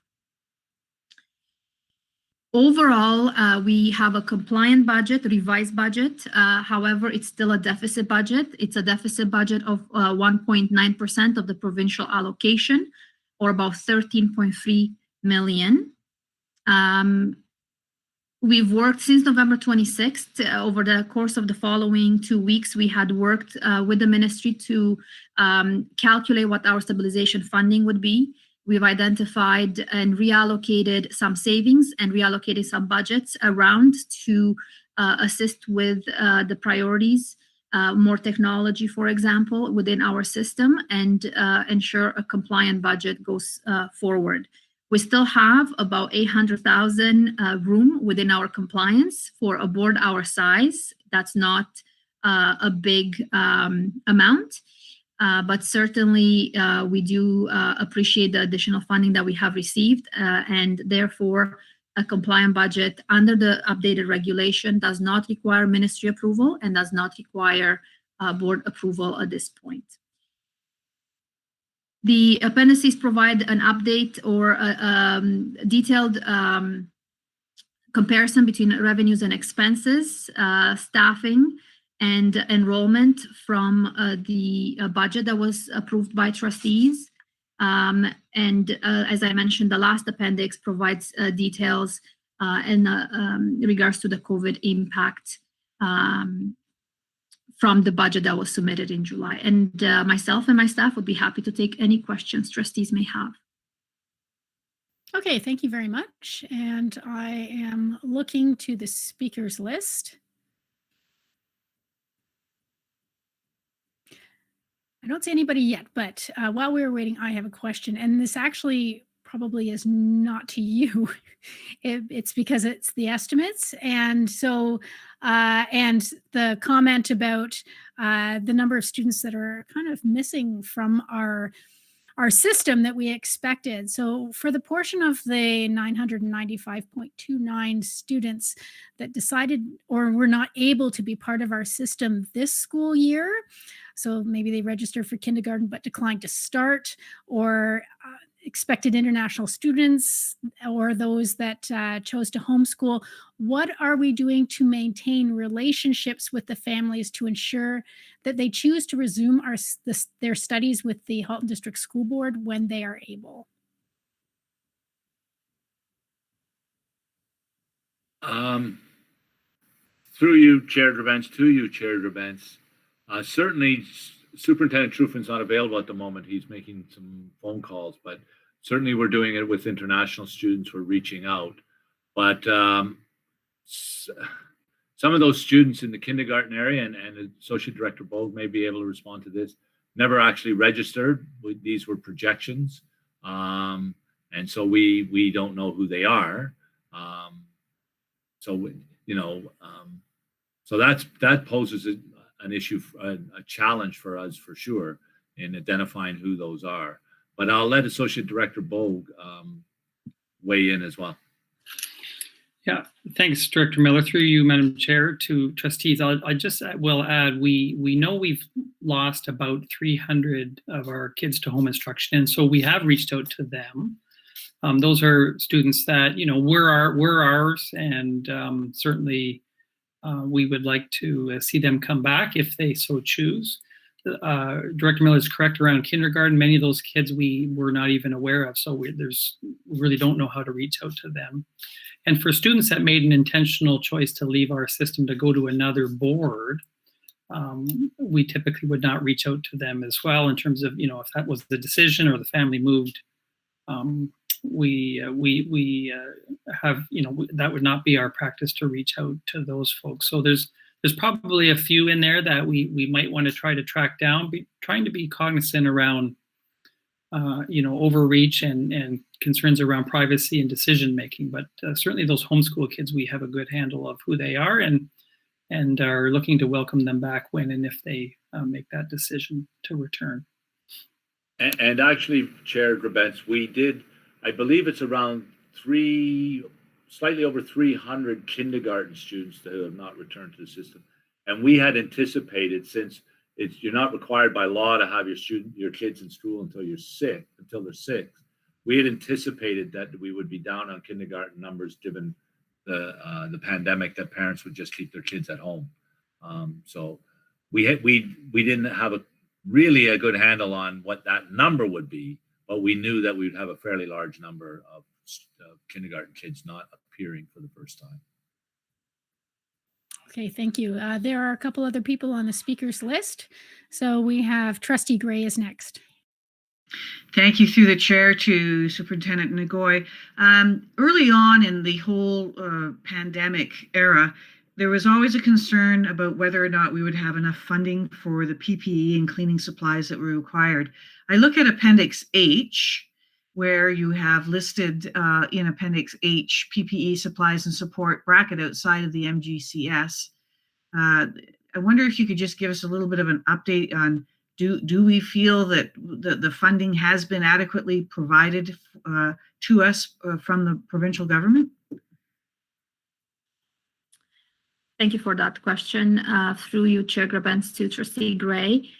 Overall, we have a compliant budget, revised budget. However, it's still a deficit budget. It's a deficit budget of 1.9% of the provincial allocation, or about 13.3 million. We've worked since November 26th. Over the course of the following 2 weeks, we had worked with the ministry to calculate what our stabilization funding would be. We've identified and reallocated some savings and reallocated some budgets around to assist with the priorities, more technology, for example, within our system, and ensure a compliant budget goes forward. We still have about 800,000 room within our compliance for a board our size. That's not a big amount. But certainly we do appreciate the additional funding that we have received, and therefore a compliant budget under the updated regulation does not require ministry approval and does not require board approval at this point. The appendices provide an update or a detailed comparison between revenues and expenses, staffing, and enrollment from the budget that was approved by trustees. And as I mentioned, the last appendix provides details in regards to the COVID impact from the budget that was submitted in July. And myself and my staff would be happy to take any questions trustees may have. Okay, thank you very much. And I am looking to the speakers list. I don't see anybody yet, but while we were waiting, I have a question. And this actually probably is not to you. It's because it's the estimates. And so, and the comment about the number of students that are kind of missing from our system that we expected. So for the portion of the 995.29 students that decided or were not able to be part of our system this school year, so maybe they registered for kindergarten but declined to start, or expected international students, or those that chose to homeschool, what are we doing to maintain relationships with the families to ensure that they choose to resume their studies with the Halton District School Board when they are able? Through you, Chair Drabens, to you, Chair Drabens. Certainly, Superintendent Truffin's not available at the moment. He's making some phone calls, but certainly we're doing it with international students. We're reaching out. But some of those students in the kindergarten area, and Associate Director Bogue may be able to respond to this, never actually registered. These were projections. And so we don't know who they are. So, you know, so that poses an issue, a challenge for us for sure in identifying who those are. But I'll let Associate Director Bogue weigh in as well. Yeah, thanks, Director Miller. Through you, Madam Chair, to trustees, I just will add, we know we've lost about 300 of our kids to home instruction, and so we have reached out to them. Those are students that, you know, were ours, and certainly we would like to see them come back if they so choose. Director Miller is correct around kindergarten. Many of those kids we were not even aware of, so we really don't know how to reach out to them. And for students that made an intentional choice to leave our system to go to another board, we typically would not reach out to them as well in terms of, you know, if that was the decision or the family moved. We have, you know, that would not be our practice to reach out to those folks. So there's there's probably a few in there that we might want to try to track down, trying to be cognizant around overreach and concerns around privacy and decision making. But certainly those homeschool kids, we have a good handle of who they are and are looking to welcome them back when and if they make that decision to return. And actually, Chair Grabentz, we did, I believe it's around slightly over 300 kindergarten students that have not returned to the system. And we had anticipated, since you're not required by law to have your kids in school until they're 6. We had anticipated that we would be down on kindergarten numbers given the pandemic, that parents would just keep their kids at home. So we didn't have really a good handle on what that number would be, but we knew that we'd have a fairly large number of kindergarten kids not appearing for the first time. Okay, thank you. There are a couple other people on the speakers list. So we have Trustee Gray is next. Thank you through the chair to Superintendent Ngoy. Early on in the whole pandemic era, there was always a concern about whether or not we would have enough funding for the PPE and cleaning supplies that were required. I look at Appendix H, where you have listed in Appendix H, PPE supplies and support bracket outside of the MGCS. I wonder if you could just give us a little bit of an update on, do we feel that the funding has been adequately provided to us from the provincial government? Thank you for that question. Through you, Chair Grabentz, to Trustee Gray.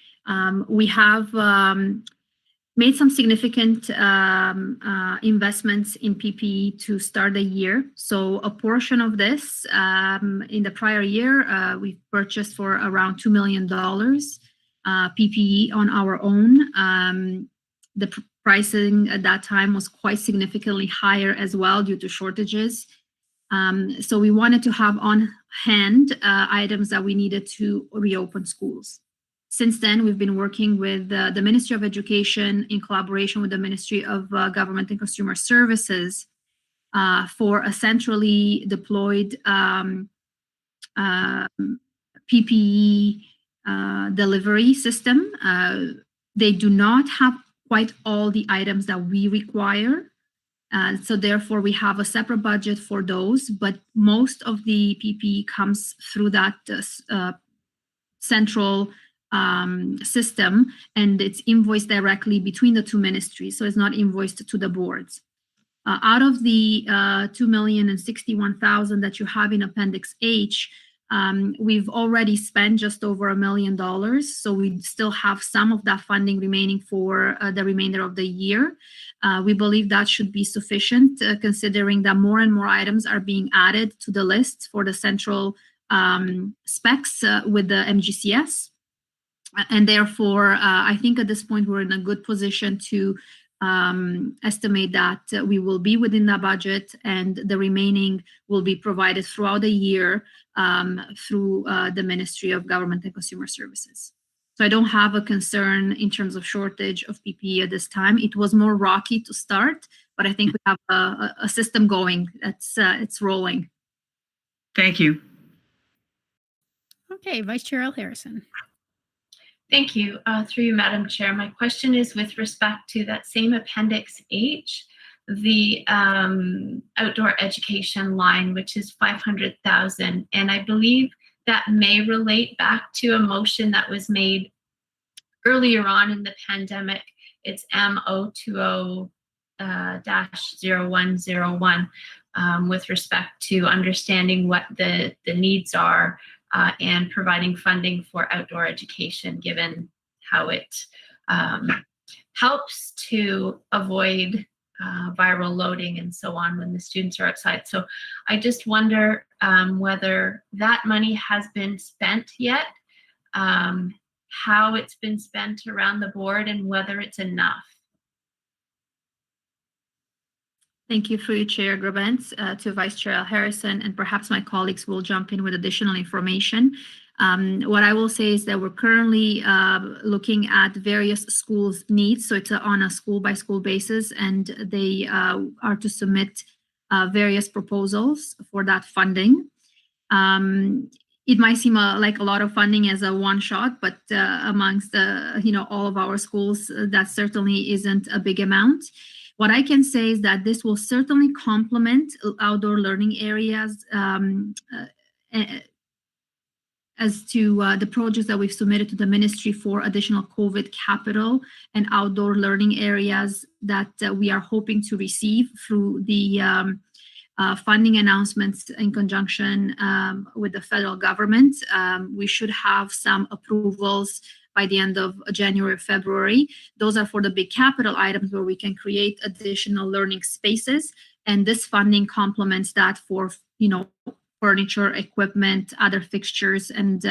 We have made some significant investments in PPE to start the year. So a portion of this in the prior year, we purchased for around $2 million PPE on our own. The pricing at that time was quite significantly higher as well due to shortages. So we wanted to have on hand items that we needed to reopen schools. Since then, we've been working with the Ministry of Education in collaboration with the Ministry of Government and Consumer Services for a centrally deployed PPE delivery system. They do not have quite all the items that we require. So therefore, we have a separate budget for those, but most of the PPE comes through that central system, and it's invoiced directly between the two ministries, so it's not invoiced to the boards. Out of the $2,061,000 that you have in Appendix H, we've already spent just over $1 million, so we still have some of that funding remaining for the remainder of the year. We believe that should be sufficient, considering that more and more items are being added to the list for the central specs with the MGCS. And therefore, I think at this point, we're in a good position to estimate that we will be within the budget, and the remaining will be provided throughout the year through the Ministry of Government and Consumer Services. So I don't have a concern in terms of shortage of PPE at this time. It was more rocky to start, but I think we have a system going that's it's rolling. Thank you. Okay, Vice Chair Al Harrison. Thank you. Through you, Madam Chair. My question is with respect to that same Appendix H, the outdoor education line, which is $500,000. And I believe that may relate back to a motion that was made earlier on in the pandemic. It's M020-0101 with respect to understanding what the needs are and providing funding for outdoor education, given how it helps to avoid viral loading and so on when the students are outside. So I just wonder whether that money has been spent yet, how it's been spent around the board, and whether it's enough. Thank you for your Chair Grabentz, to Vice Chair Al Harrison, and perhaps my colleagues will jump in with additional information. What I will say is that we're currently looking at various schools' needs, so it's on a school-by-school basis, and they are to submit various proposals for that funding. it might seem like a lot of funding as a one shot, but amongst all of our schools, that certainly isn't a big amount. What I can say is that this will certainly complement outdoor learning areas as to the projects that we've submitted to the ministry for additional COVID capital and outdoor learning areas that we are hoping to receive through the funding announcements in conjunction with the federal government. We should have some approvals by the end of January, February. Those are for the big capital items where we can create additional learning spaces. And this funding complements that for, furniture, equipment, other fixtures, and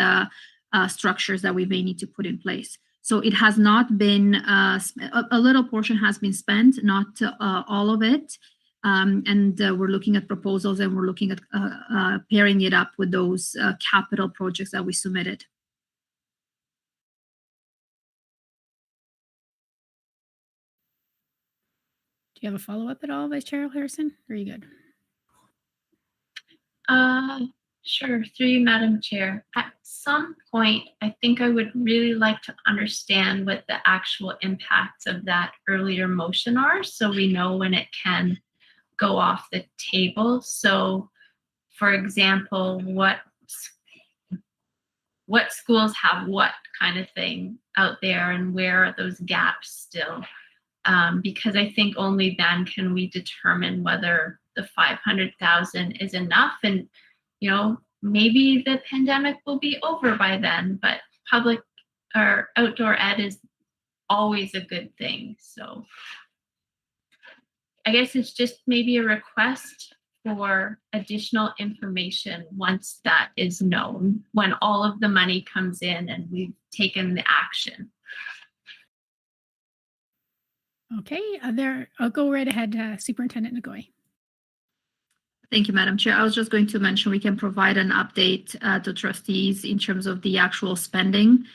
structures that we may need to put in place. So it has not been, a little portion has been spent, not all of it. And we're looking at proposals, and we're looking at pairing it up with those capital projects that we submitted. Do you have a follow-up at all, Vice Chair Harrison? Or are you good? Sure. Through you, Madam Chair. At some point, I think I would really like to understand what the actual impacts of that earlier motion are, so we know when it can go off the table. So, for example, what schools have what kind of thing out there, and where are those gaps still? Because I think only then can we determine whether the 500,000 is enough. And, maybe the pandemic will be over by then, but public or outdoor ed is always a good thing. So I guess it's just maybe a request for additional information once that is known, when all of the money comes in and we've taken the action. Okay, I'll go right ahead, Superintendent Ngoy. Thank you, Madam Chair. I was just going to mention we can provide an update to trustees in terms of the actual spending.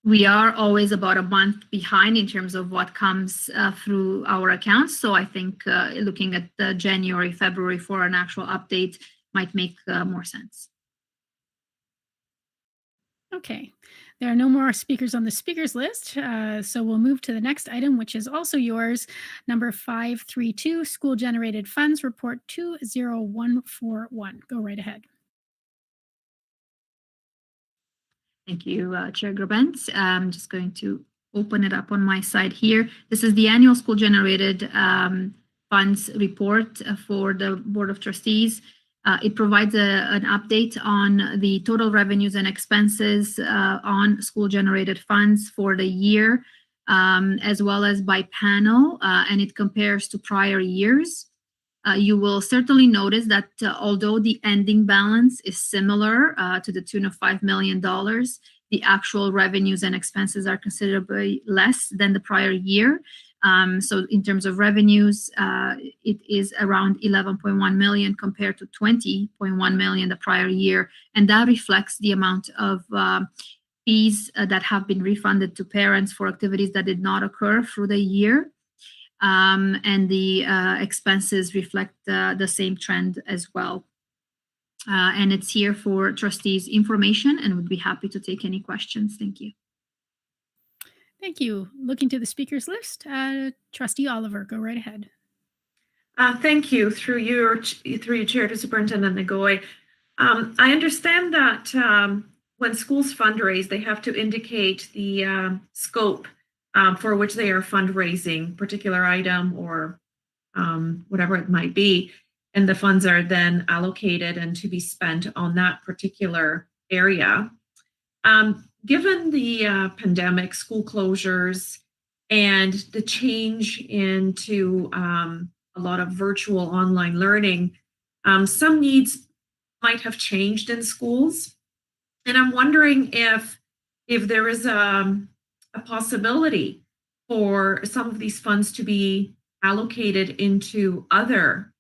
We are always about a month behind in terms of what comes through our accounts. So I think looking at the January, February for an actual update might make more sense. Okay, there are no more speakers on the speakers list, so we'll move to the next item, which is also yours, number 532, School Generated Funds Report 20141. Go right ahead. Thank you, Chair Grabentz. I'm just going to open it up on my side here. This is the annual School Generated Funds Report for the Board of Trustees. It provides an update on the total revenues and expenses on school-generated funds for the year, as well as by panel, and it compares to prior years. You will certainly notice that although the ending balance is similar to the tune of $5 million, the actual revenues and expenses are considerably less than the prior year. So in terms of revenues, it is around 11.1 million compared to 20.1 million the prior year. And that reflects the amount of fees that have been refunded to parents for activities that did not occur through the year. And the expenses reflect the same trend as well. And it's here for trustees' information, and would be happy to take any questions. Thank you. Thank you. Looking to the speakers list, Trustee Oliver, go right ahead. Thank you. Through your chair to Superintendent Ngoy. I understand that when schools fundraise, they have to indicate the scope for which they are fundraising, particular item or whatever it might be, and the funds are then allocated and to be spent on that particular area. Given the pandemic, school closures, and the change into a lot of virtual online learning, some needs might have changed in schools. And I'm wondering if there is a possibility for some of these funds to be allocated into other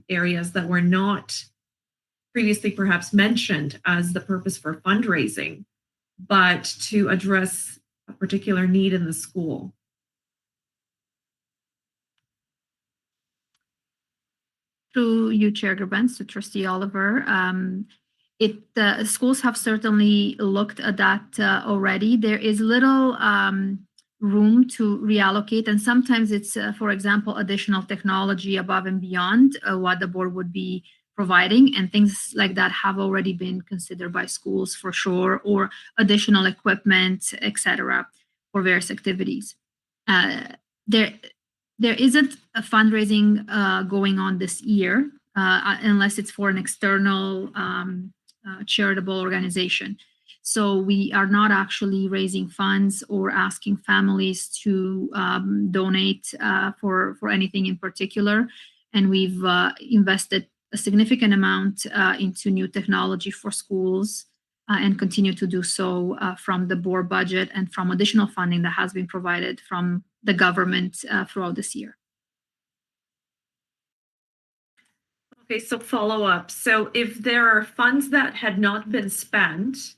areas that were not previously perhaps mentioned as the purpose for fundraising, but to address a particular need in the school. Through you, Chair Grabentz, to Trustee Oliver. schools have certainly looked at that already. There is little room to reallocate, and sometimes it's, for example, additional technology above and beyond what the board would be providing, and things like that have already been considered by schools for sure, or additional equipment, etc., for various activities. There isn't a fundraising going on this year unless it's for an external charitable organization. So we are not actually raising funds or asking families to donate for anything in particular. And we've invested a significant amount into new technology for schools and continue to do so from the board budget and from additional funding that has been provided from the government throughout this year. Okay, so follow up. So if there are funds that had not been spent,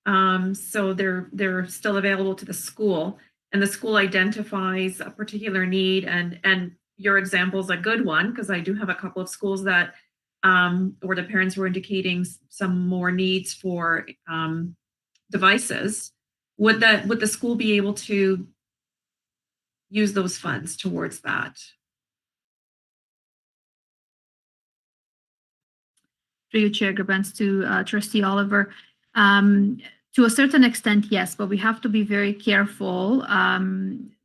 so they're still available to the school, and the school identifies a particular need, and your example is a good one, because I do have a couple of schools that where the parents were indicating some more needs for devices. Would the school be able to use those funds towards that? Through you, Chair Gerbens, to Trustee Oliver. To a certain extent, yes, but we have to be very careful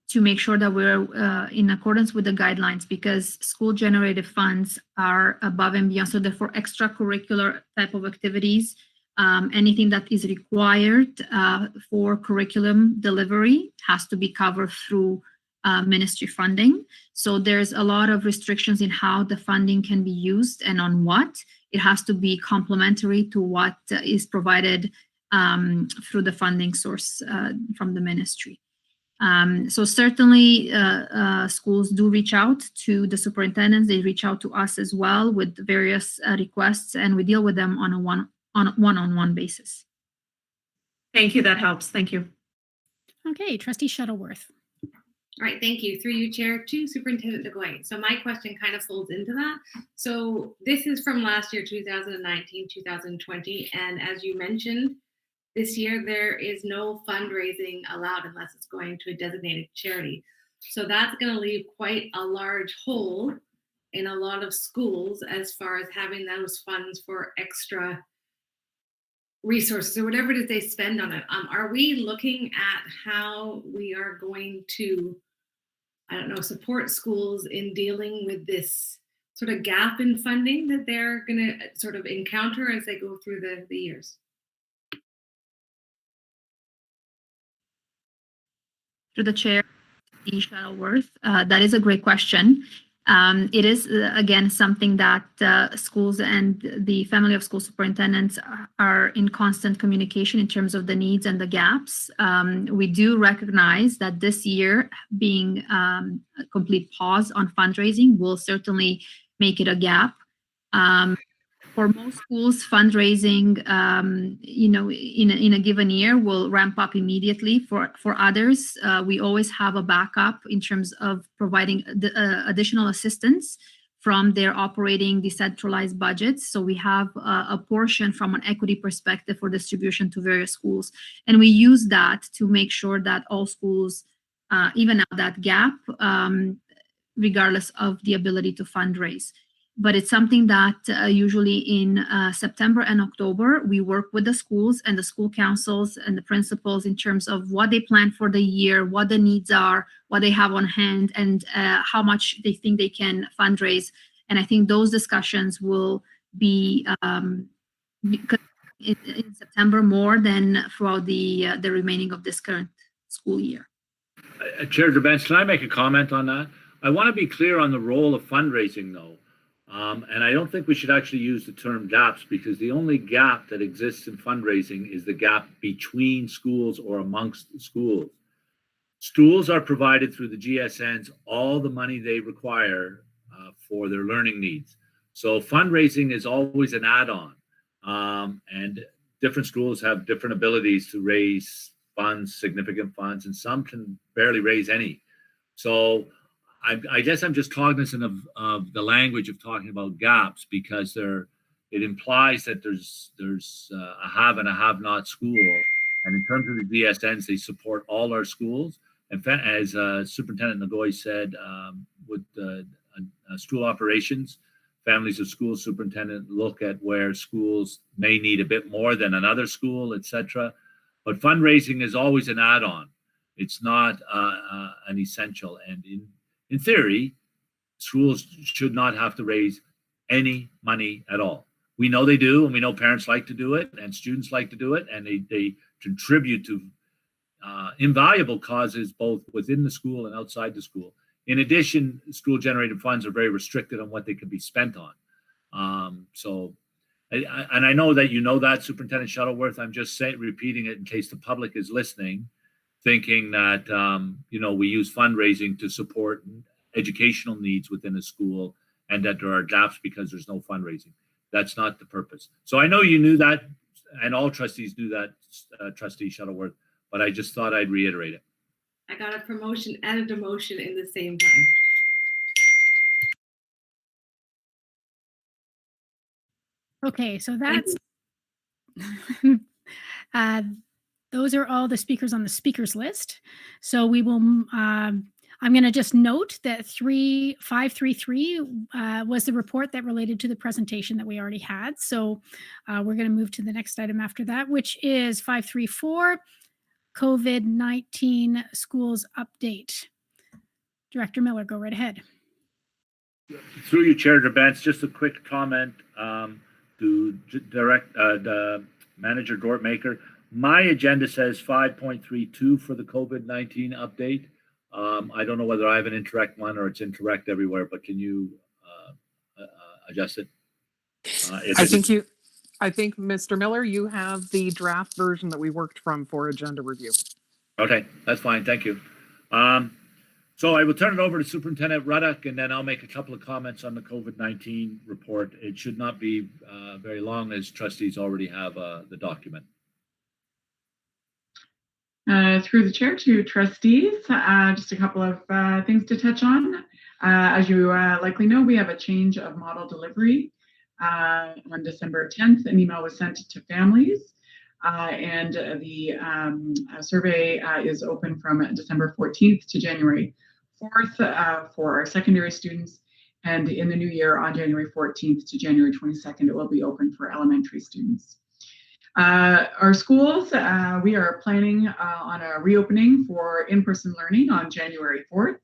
to make sure that we're in accordance with the guidelines, because school-generated funds are above and beyond. So therefore, extracurricular type of activities, anything that is required for curriculum delivery has to be covered through ministry funding. So there's a lot of restrictions in how the funding can be used and on what. It has to be complementary to what is provided through the funding source from the ministry. So certainly schools do reach out to the superintendents. They reach out to us as well with various requests, and we deal with them on a one-on-one basis. Thank you. That helps. Thank you. Okay, Trustee Shuttleworth. All right, thank you. Through you, Chair, to Superintendent DeGoy. So my question kind of folds into that. So this is from last year, 2019, 2020. And as you mentioned, this year there is no fundraising allowed unless it's going to a designated charity. So that's going to leave quite a large hole in a lot of schools as far as having those funds for extra resources or whatever it is they spend on it. Are we looking at how we are going to, I don't know, support schools in dealing with this sort of gap in funding that they're going to sort of encounter as they go through the years? Through the Chair, Trustee Shuttleworth, that is a great question. It is, again, something that schools and the family of school superintendents are in constant communication in terms of the needs and the gaps. We do recognize that this year being a complete pause on fundraising will certainly make it a gap. For most schools, fundraising, in a given year will ramp up immediately. For others, we always have a backup in terms of providing additional assistance from their operating decentralized budgets. So we have a portion from an equity perspective for distribution to various schools. And we use that to make sure that all schools even out that gap, regardless of the ability to fundraise. But it's something that usually in September and October, we work with the schools and the school councils and the principals in terms of what they plan for the year, what the needs are, what they have on hand, and how much they think they can fundraise. And I think those discussions will be in September more than throughout the remaining of this current school year. Chair Gerbens, can I make a comment on that? I want to be clear on the role of fundraising, though. And I don't think we should actually use the term gaps, because the only gap that exists in fundraising is the gap between schools or amongst schools. Schools are provided through the GSNs all the money they require for their learning needs. So fundraising is always an add-on, and different schools have different abilities to raise funds, significant funds, and some can barely raise any. So I guess I'm just cognizant of the language of talking about gaps, because it implies that there's a have and a have-not school. And in terms of the DSNs, they support all our schools. And as Superintendent Nagoy said, with school operations, families of school superintendent look at where schools may need a bit more than another school, etc. But fundraising is always an add-on. It's not an essential. And in theory, schools should not have to raise any money at all. We know they do, and we know parents like to do it, and students like to do it, and they contribute to invaluable causes both within the school and outside the school. In addition, school-generated funds are very restricted on what they can be spent on. And I know that you know that, Superintendent Shuttleworth. I'm just repeating it in case the public is listening, thinking that we use fundraising to support educational needs within a school, and that there are gaps because there's no fundraising. That's not the purpose. So I know you knew that, and all trustees knew that, Trustee Shuttleworth, but I just thought I'd reiterate it. I got a promotion and a demotion in the same time. Okay, so that's those are all the speakers on the speakers list. So we will. I'm going to just note that 533 was the report that related to the presentation that we already had. So we're going to move to the next item after that, which is 534, COVID-19 schools update. Director Miller, go right ahead. Through you, Chair Gerbents, just a quick comment to direct the Manager Dortmaker. My agenda says 5.32 for the COVID-19 update. I don't know whether I have an incorrect one or it's incorrect everywhere, but can you adjust it? I think, Mr. Miller, you have the draft version that we worked from for agenda review. Okay, that's fine. Thank you. So I will turn it over to Superintendent Ruddock, and then I'll make a couple of comments on the COVID-19 report. It should not be very long, as trustees already have the document. Through the chair to trustees, just a couple of things to touch on. As you likely know, we have a change of model delivery. On December 10th, an email was sent to families, and the survey is open from December 14th to January 4th for our secondary students, and in the new year on January 14th to January 22nd, it will be open for elementary students. Our schools, we are planning on a reopening for in-person learning on January 4th.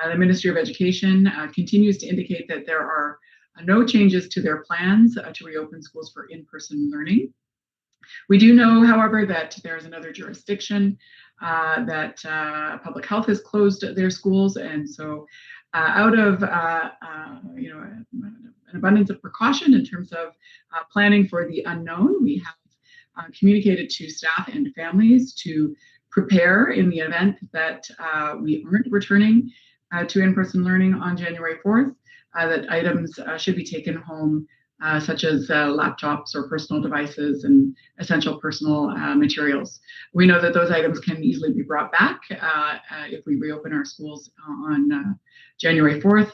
The Ministry of Education continues to indicate that there are no changes to their plans to reopen schools for in-person learning. We do know, however, that there's another jurisdiction that public health has closed their schools, and so out of an abundance of precaution in terms of planning for the unknown, we have communicated to staff and families to prepare in the event that we aren't returning to in-person learning on January 4th, that items should be taken home, such as laptops or personal devices and essential personal materials. We know that those items can easily be brought back if we reopen our schools on January 4th,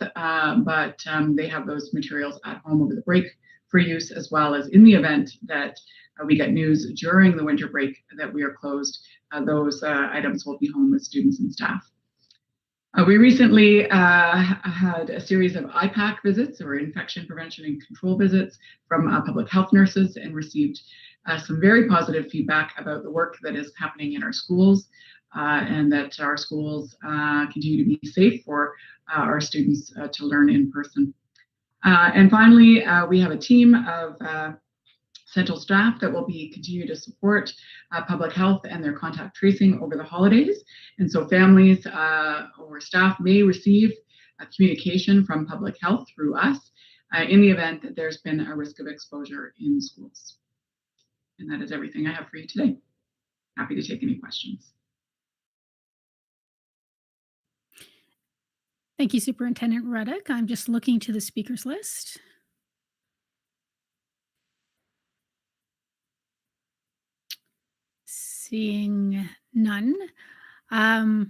but they have those materials at home over the break for use, as well as in the event that we get news during the winter break that we are closed, those items will be home with students and staff. We recently had a series of IPAC visits, or infection prevention and control visits, from public health nurses, and received some very positive feedback about the work that is happening in our schools, and that our schools continue to be safe for our students to learn in person. And finally, we have a team of central staff that will be continue to support public health and their contact tracing over the holidays. And so families or staff may receive communication from public health through us in the event that there's been a risk of exposure in schools. And that is everything I have for you today. Happy to take any questions. Thank you, Superintendent Ruddock. I'm just looking to the speakers list. Seeing none. Yeah,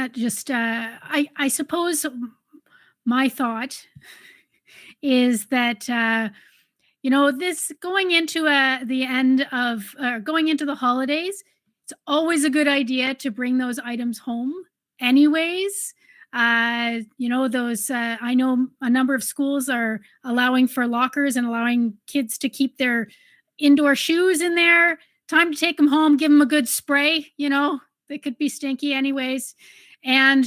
just I suppose my thought is that, this going into going into the holidays, it's always a good idea to bring those items home anyways. I know a number of schools are allowing for lockers and allowing kids to keep their indoor shoes in there. Time to take them home, give them a good spray, they could be stinky anyways. And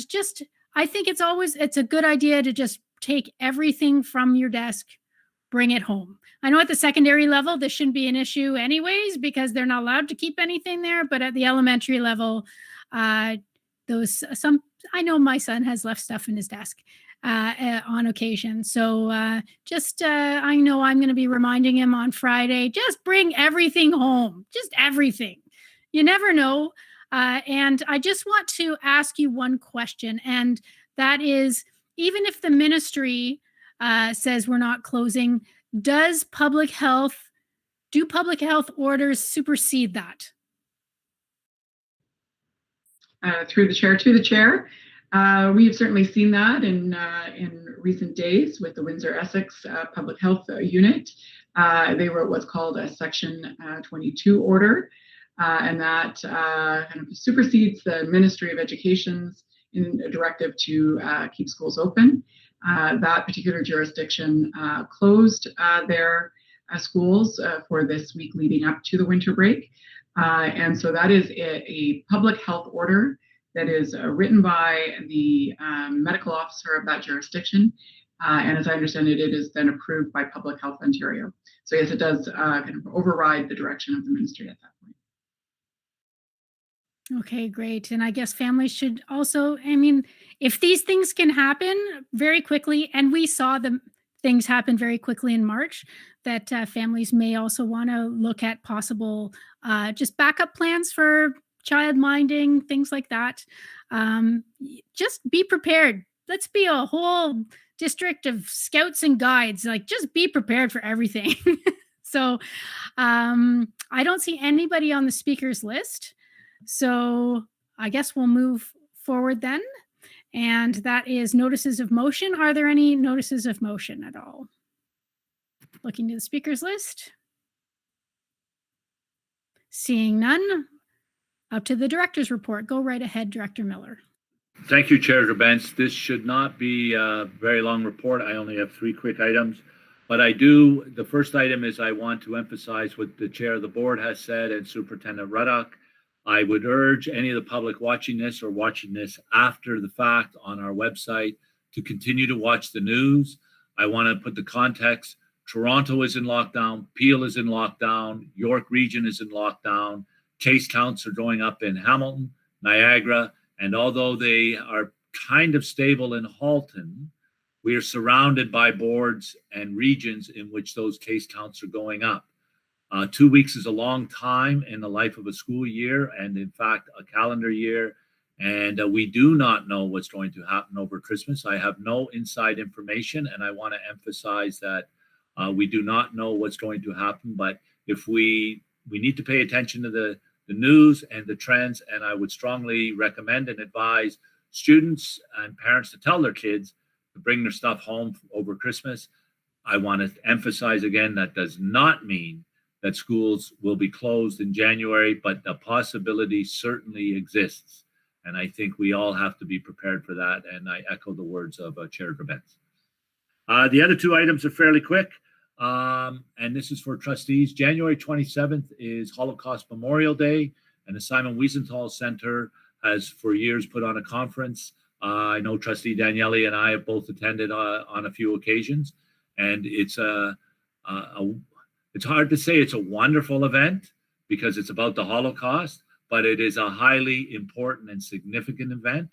I think it's a good idea to just take everything from your desk, bring it home. I know at the secondary level, this shouldn't be an issue anyways, because they're not allowed to keep anything there. But at the elementary level, I know my son has left stuff in his desk on occasion. So I know I'm going to be reminding him on Friday, just bring everything home, just everything. You never know. And I just want to ask you one question, and that is, even if the ministry says we're not closing, do public health orders supersede that? Through the chair. We have certainly seen that in recent days with the Windsor Essex Public Health Unit. They wrote what's called a Section 22 order, and that kind of supersedes the Ministry of Education's directive to keep schools open. That particular jurisdiction closed their schools for this week leading up to the winter break. And so that is a public health order that is written by the medical officer of that jurisdiction. And as I understand it, it is then approved by Public Health Ontario. So yes, it does kind of override the direction of the ministry at that point. Okay, great. And I guess families should also, if these things can happen very quickly, and we saw the things happen very quickly in March, that families may also want to look at possible just backup plans for child minding, things like that. Just be prepared. Let's be a whole district of scouts and guides, just be prepared for everything. So I don't see anybody on the speakers list. So I guess we'll move forward then. And that is notices of motion. Are there any notices of motion at all? Looking to the speakers list. Seeing none. Up to the director's report. Go right ahead, Director Miller. Thank you, Chair Gerbentz. This should not be a very long report. I only have 3 quick items. But the first item is I want to emphasize what the chair of the board has said and Superintendent Ruddock. I would urge any of the public watching this or watching this after the fact on our website to continue to watch the news. I want to put the context. Toronto is in lockdown. Peel is in lockdown. York Region is in lockdown. Case counts are going up in Hamilton, Niagara. And although they are kind of stable in Halton, we are surrounded by boards and regions in which those case counts are going up. 2 weeks is a long time in the life of a school year and, in fact, a calendar year. And we do not know what's going to happen over Christmas. I have no inside information, and I want to emphasize that we do not know what's going to happen. But if we need to pay attention to the news and the trends, and I would strongly recommend and advise students and parents to tell their kids to bring their stuff home over Christmas. I want to emphasize again, that does not mean that schools will be closed in January, but the possibility certainly exists. And I think we all have to be prepared for that. And I echo the words of Chair Gerbentz. The other 2 items are fairly quick. And this is for trustees. January 27th is Holocaust Memorial Day, and the Simon Wiesenthal Center has for years put on a conference. I know Trustee Daniele and I have both attended on a few occasions, and it's it's hard to say it's a wonderful event because it's about the Holocaust, but it is a highly important and significant event.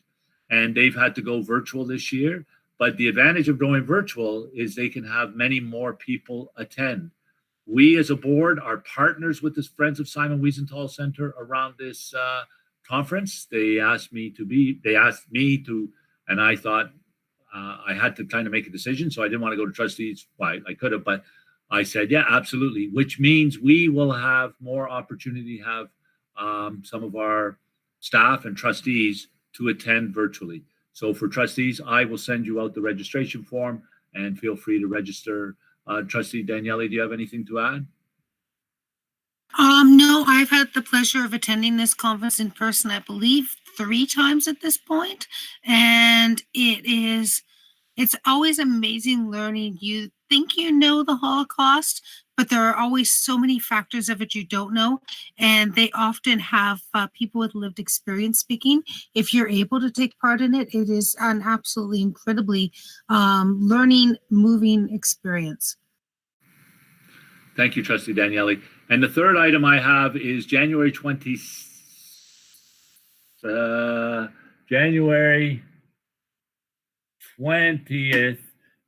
And they've had to go virtual this year. But the advantage of going virtual is they can have many more people attend. We as a board are partners with the Friends of Simon Wiesenthal Center around this conference. They asked me to, and I thought I had to kind of make a decision. So I didn't want to go to trustees. Well, I could have, but I said, yeah, absolutely, which means we will have more opportunity to have some of our staff and trustees to attend virtually. So for trustees, I will send you out the registration form. and feel free to register. Trustee Daniele, do you have anything to add? No, I've had the pleasure of attending this conference in person, I believe 3 times at this point, and it's always amazing learning. You think you know the Holocaust, but there are always so many factors of it you don't know, and they often have people with lived experience speaking. If you're able to take part in it, it is an absolutely incredibly learning, moving experience. Thank you, Trustee Daniele. And the third item I have is January 20th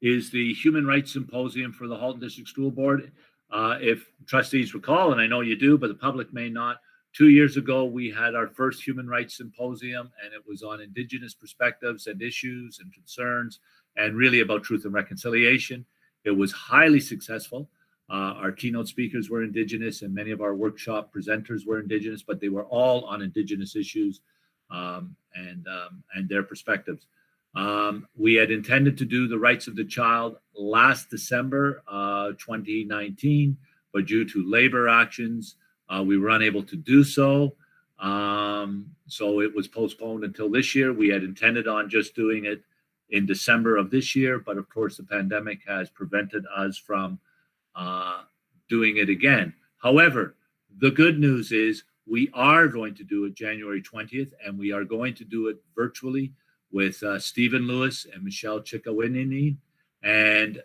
is the Human Rights Symposium for the Halton District School Board. If trustees recall, and I know you do, but the public may not, 2 years ago, we had our first Human Rights Symposium, and it was on Indigenous perspectives and issues and concerns, and really about truth and reconciliation. It was highly successful. Our keynote speakers were Indigenous, and many of our workshop presenters were Indigenous, but they were all on Indigenous issues and their perspectives. We had intended to do the rights of the child last December 2019, but due to labor actions, we were unable to do so. So it was postponed until this year. We had intended on just doing it in December of this year, but of course the pandemic has prevented us from doing it again. However, the good news is we are going to do it January 20th, and we are going to do it virtually with Stephen Lewis and Michelle Chickawinini, and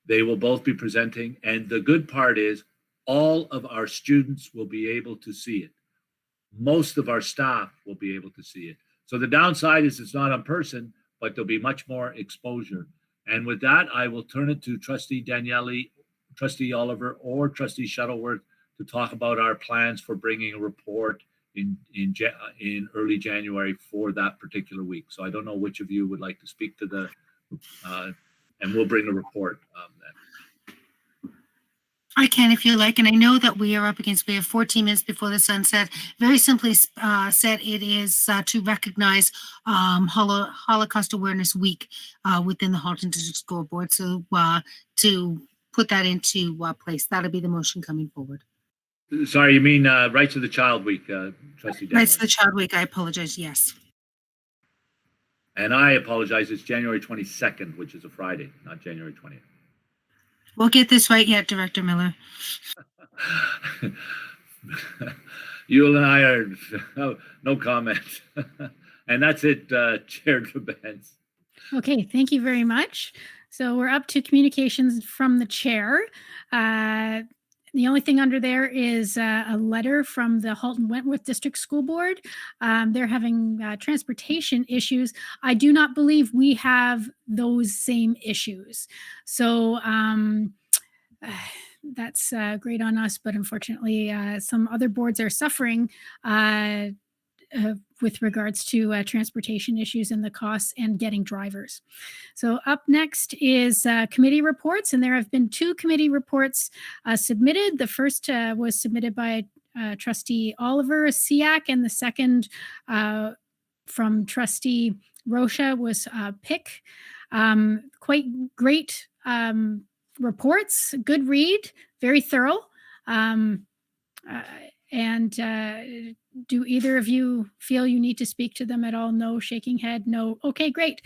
they will both be presenting. And the good part is all of our students will be able to see it. Most of our staff will be able to see it. So the downside is it's not in person, but there'll be much more exposure. And with that, I will turn it to Trustee Daniele, Trustee Oliver, or Trustee Shuttleworth to talk about our plans for bringing a report in early January for that particular week. So I don't know which of you would like to speak to the, and we'll bring a report then. I can if you like, and I know that we are up against, we have 14 minutes before the sunset. Very simply said, it is to recognize Holocaust Awareness Week within the Halton District School Board. So to put that into place, that'll be the motion coming forward. Sorry, you mean Rights of the Child Week, Trustee Daniele? Rights of the Child Week, I apologize, yes. And I apologize, it's January 22nd, which is a Friday, not January 20th. We'll get this right yet, Director Miller. You and I are no comment. And that's it, Chair Drabens. Okay, thank you very much. So we're up to communications from the chair. The only thing under there is a letter from the Halton Wentworth District School Board. They're having transportation issues. I do not believe we have those same issues. So that's great on us, but unfortunately, some other boards are suffering with regards to transportation issues and the costs and getting drivers. So up next is committee reports, and there have been 2 committee reports submitted. The first was submitted by Trustee Oliver Siak, and the second from Trustee Rocha was Pick. Quite great reports, good read, very thorough. Do either of you feel you need to speak to them at all? No, shaking head, no. Okay, great.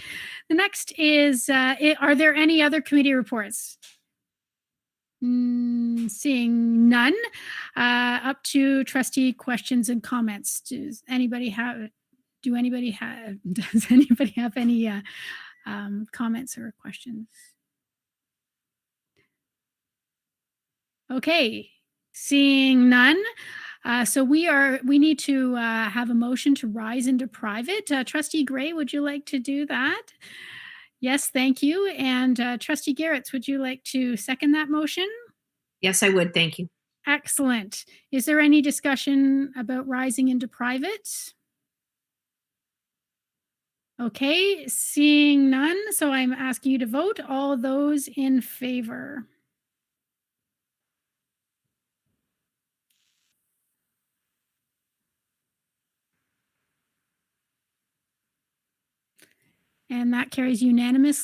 The next is, are there any other committee reports? Seeing none. Up to trustee questions and comments. Does anybody have any comments or questions? Okay, seeing none. So we need to have a motion to rise into private. Trustee Gray, would you like to do that? Yes, thank you. And Trustee Garretts, would you like to second that motion? Yes, I would. Thank you. Excellent. Is there any discussion about rising into private? Okay, seeing none. So I'm asking you to vote. All those in favor. And that carries unanimously.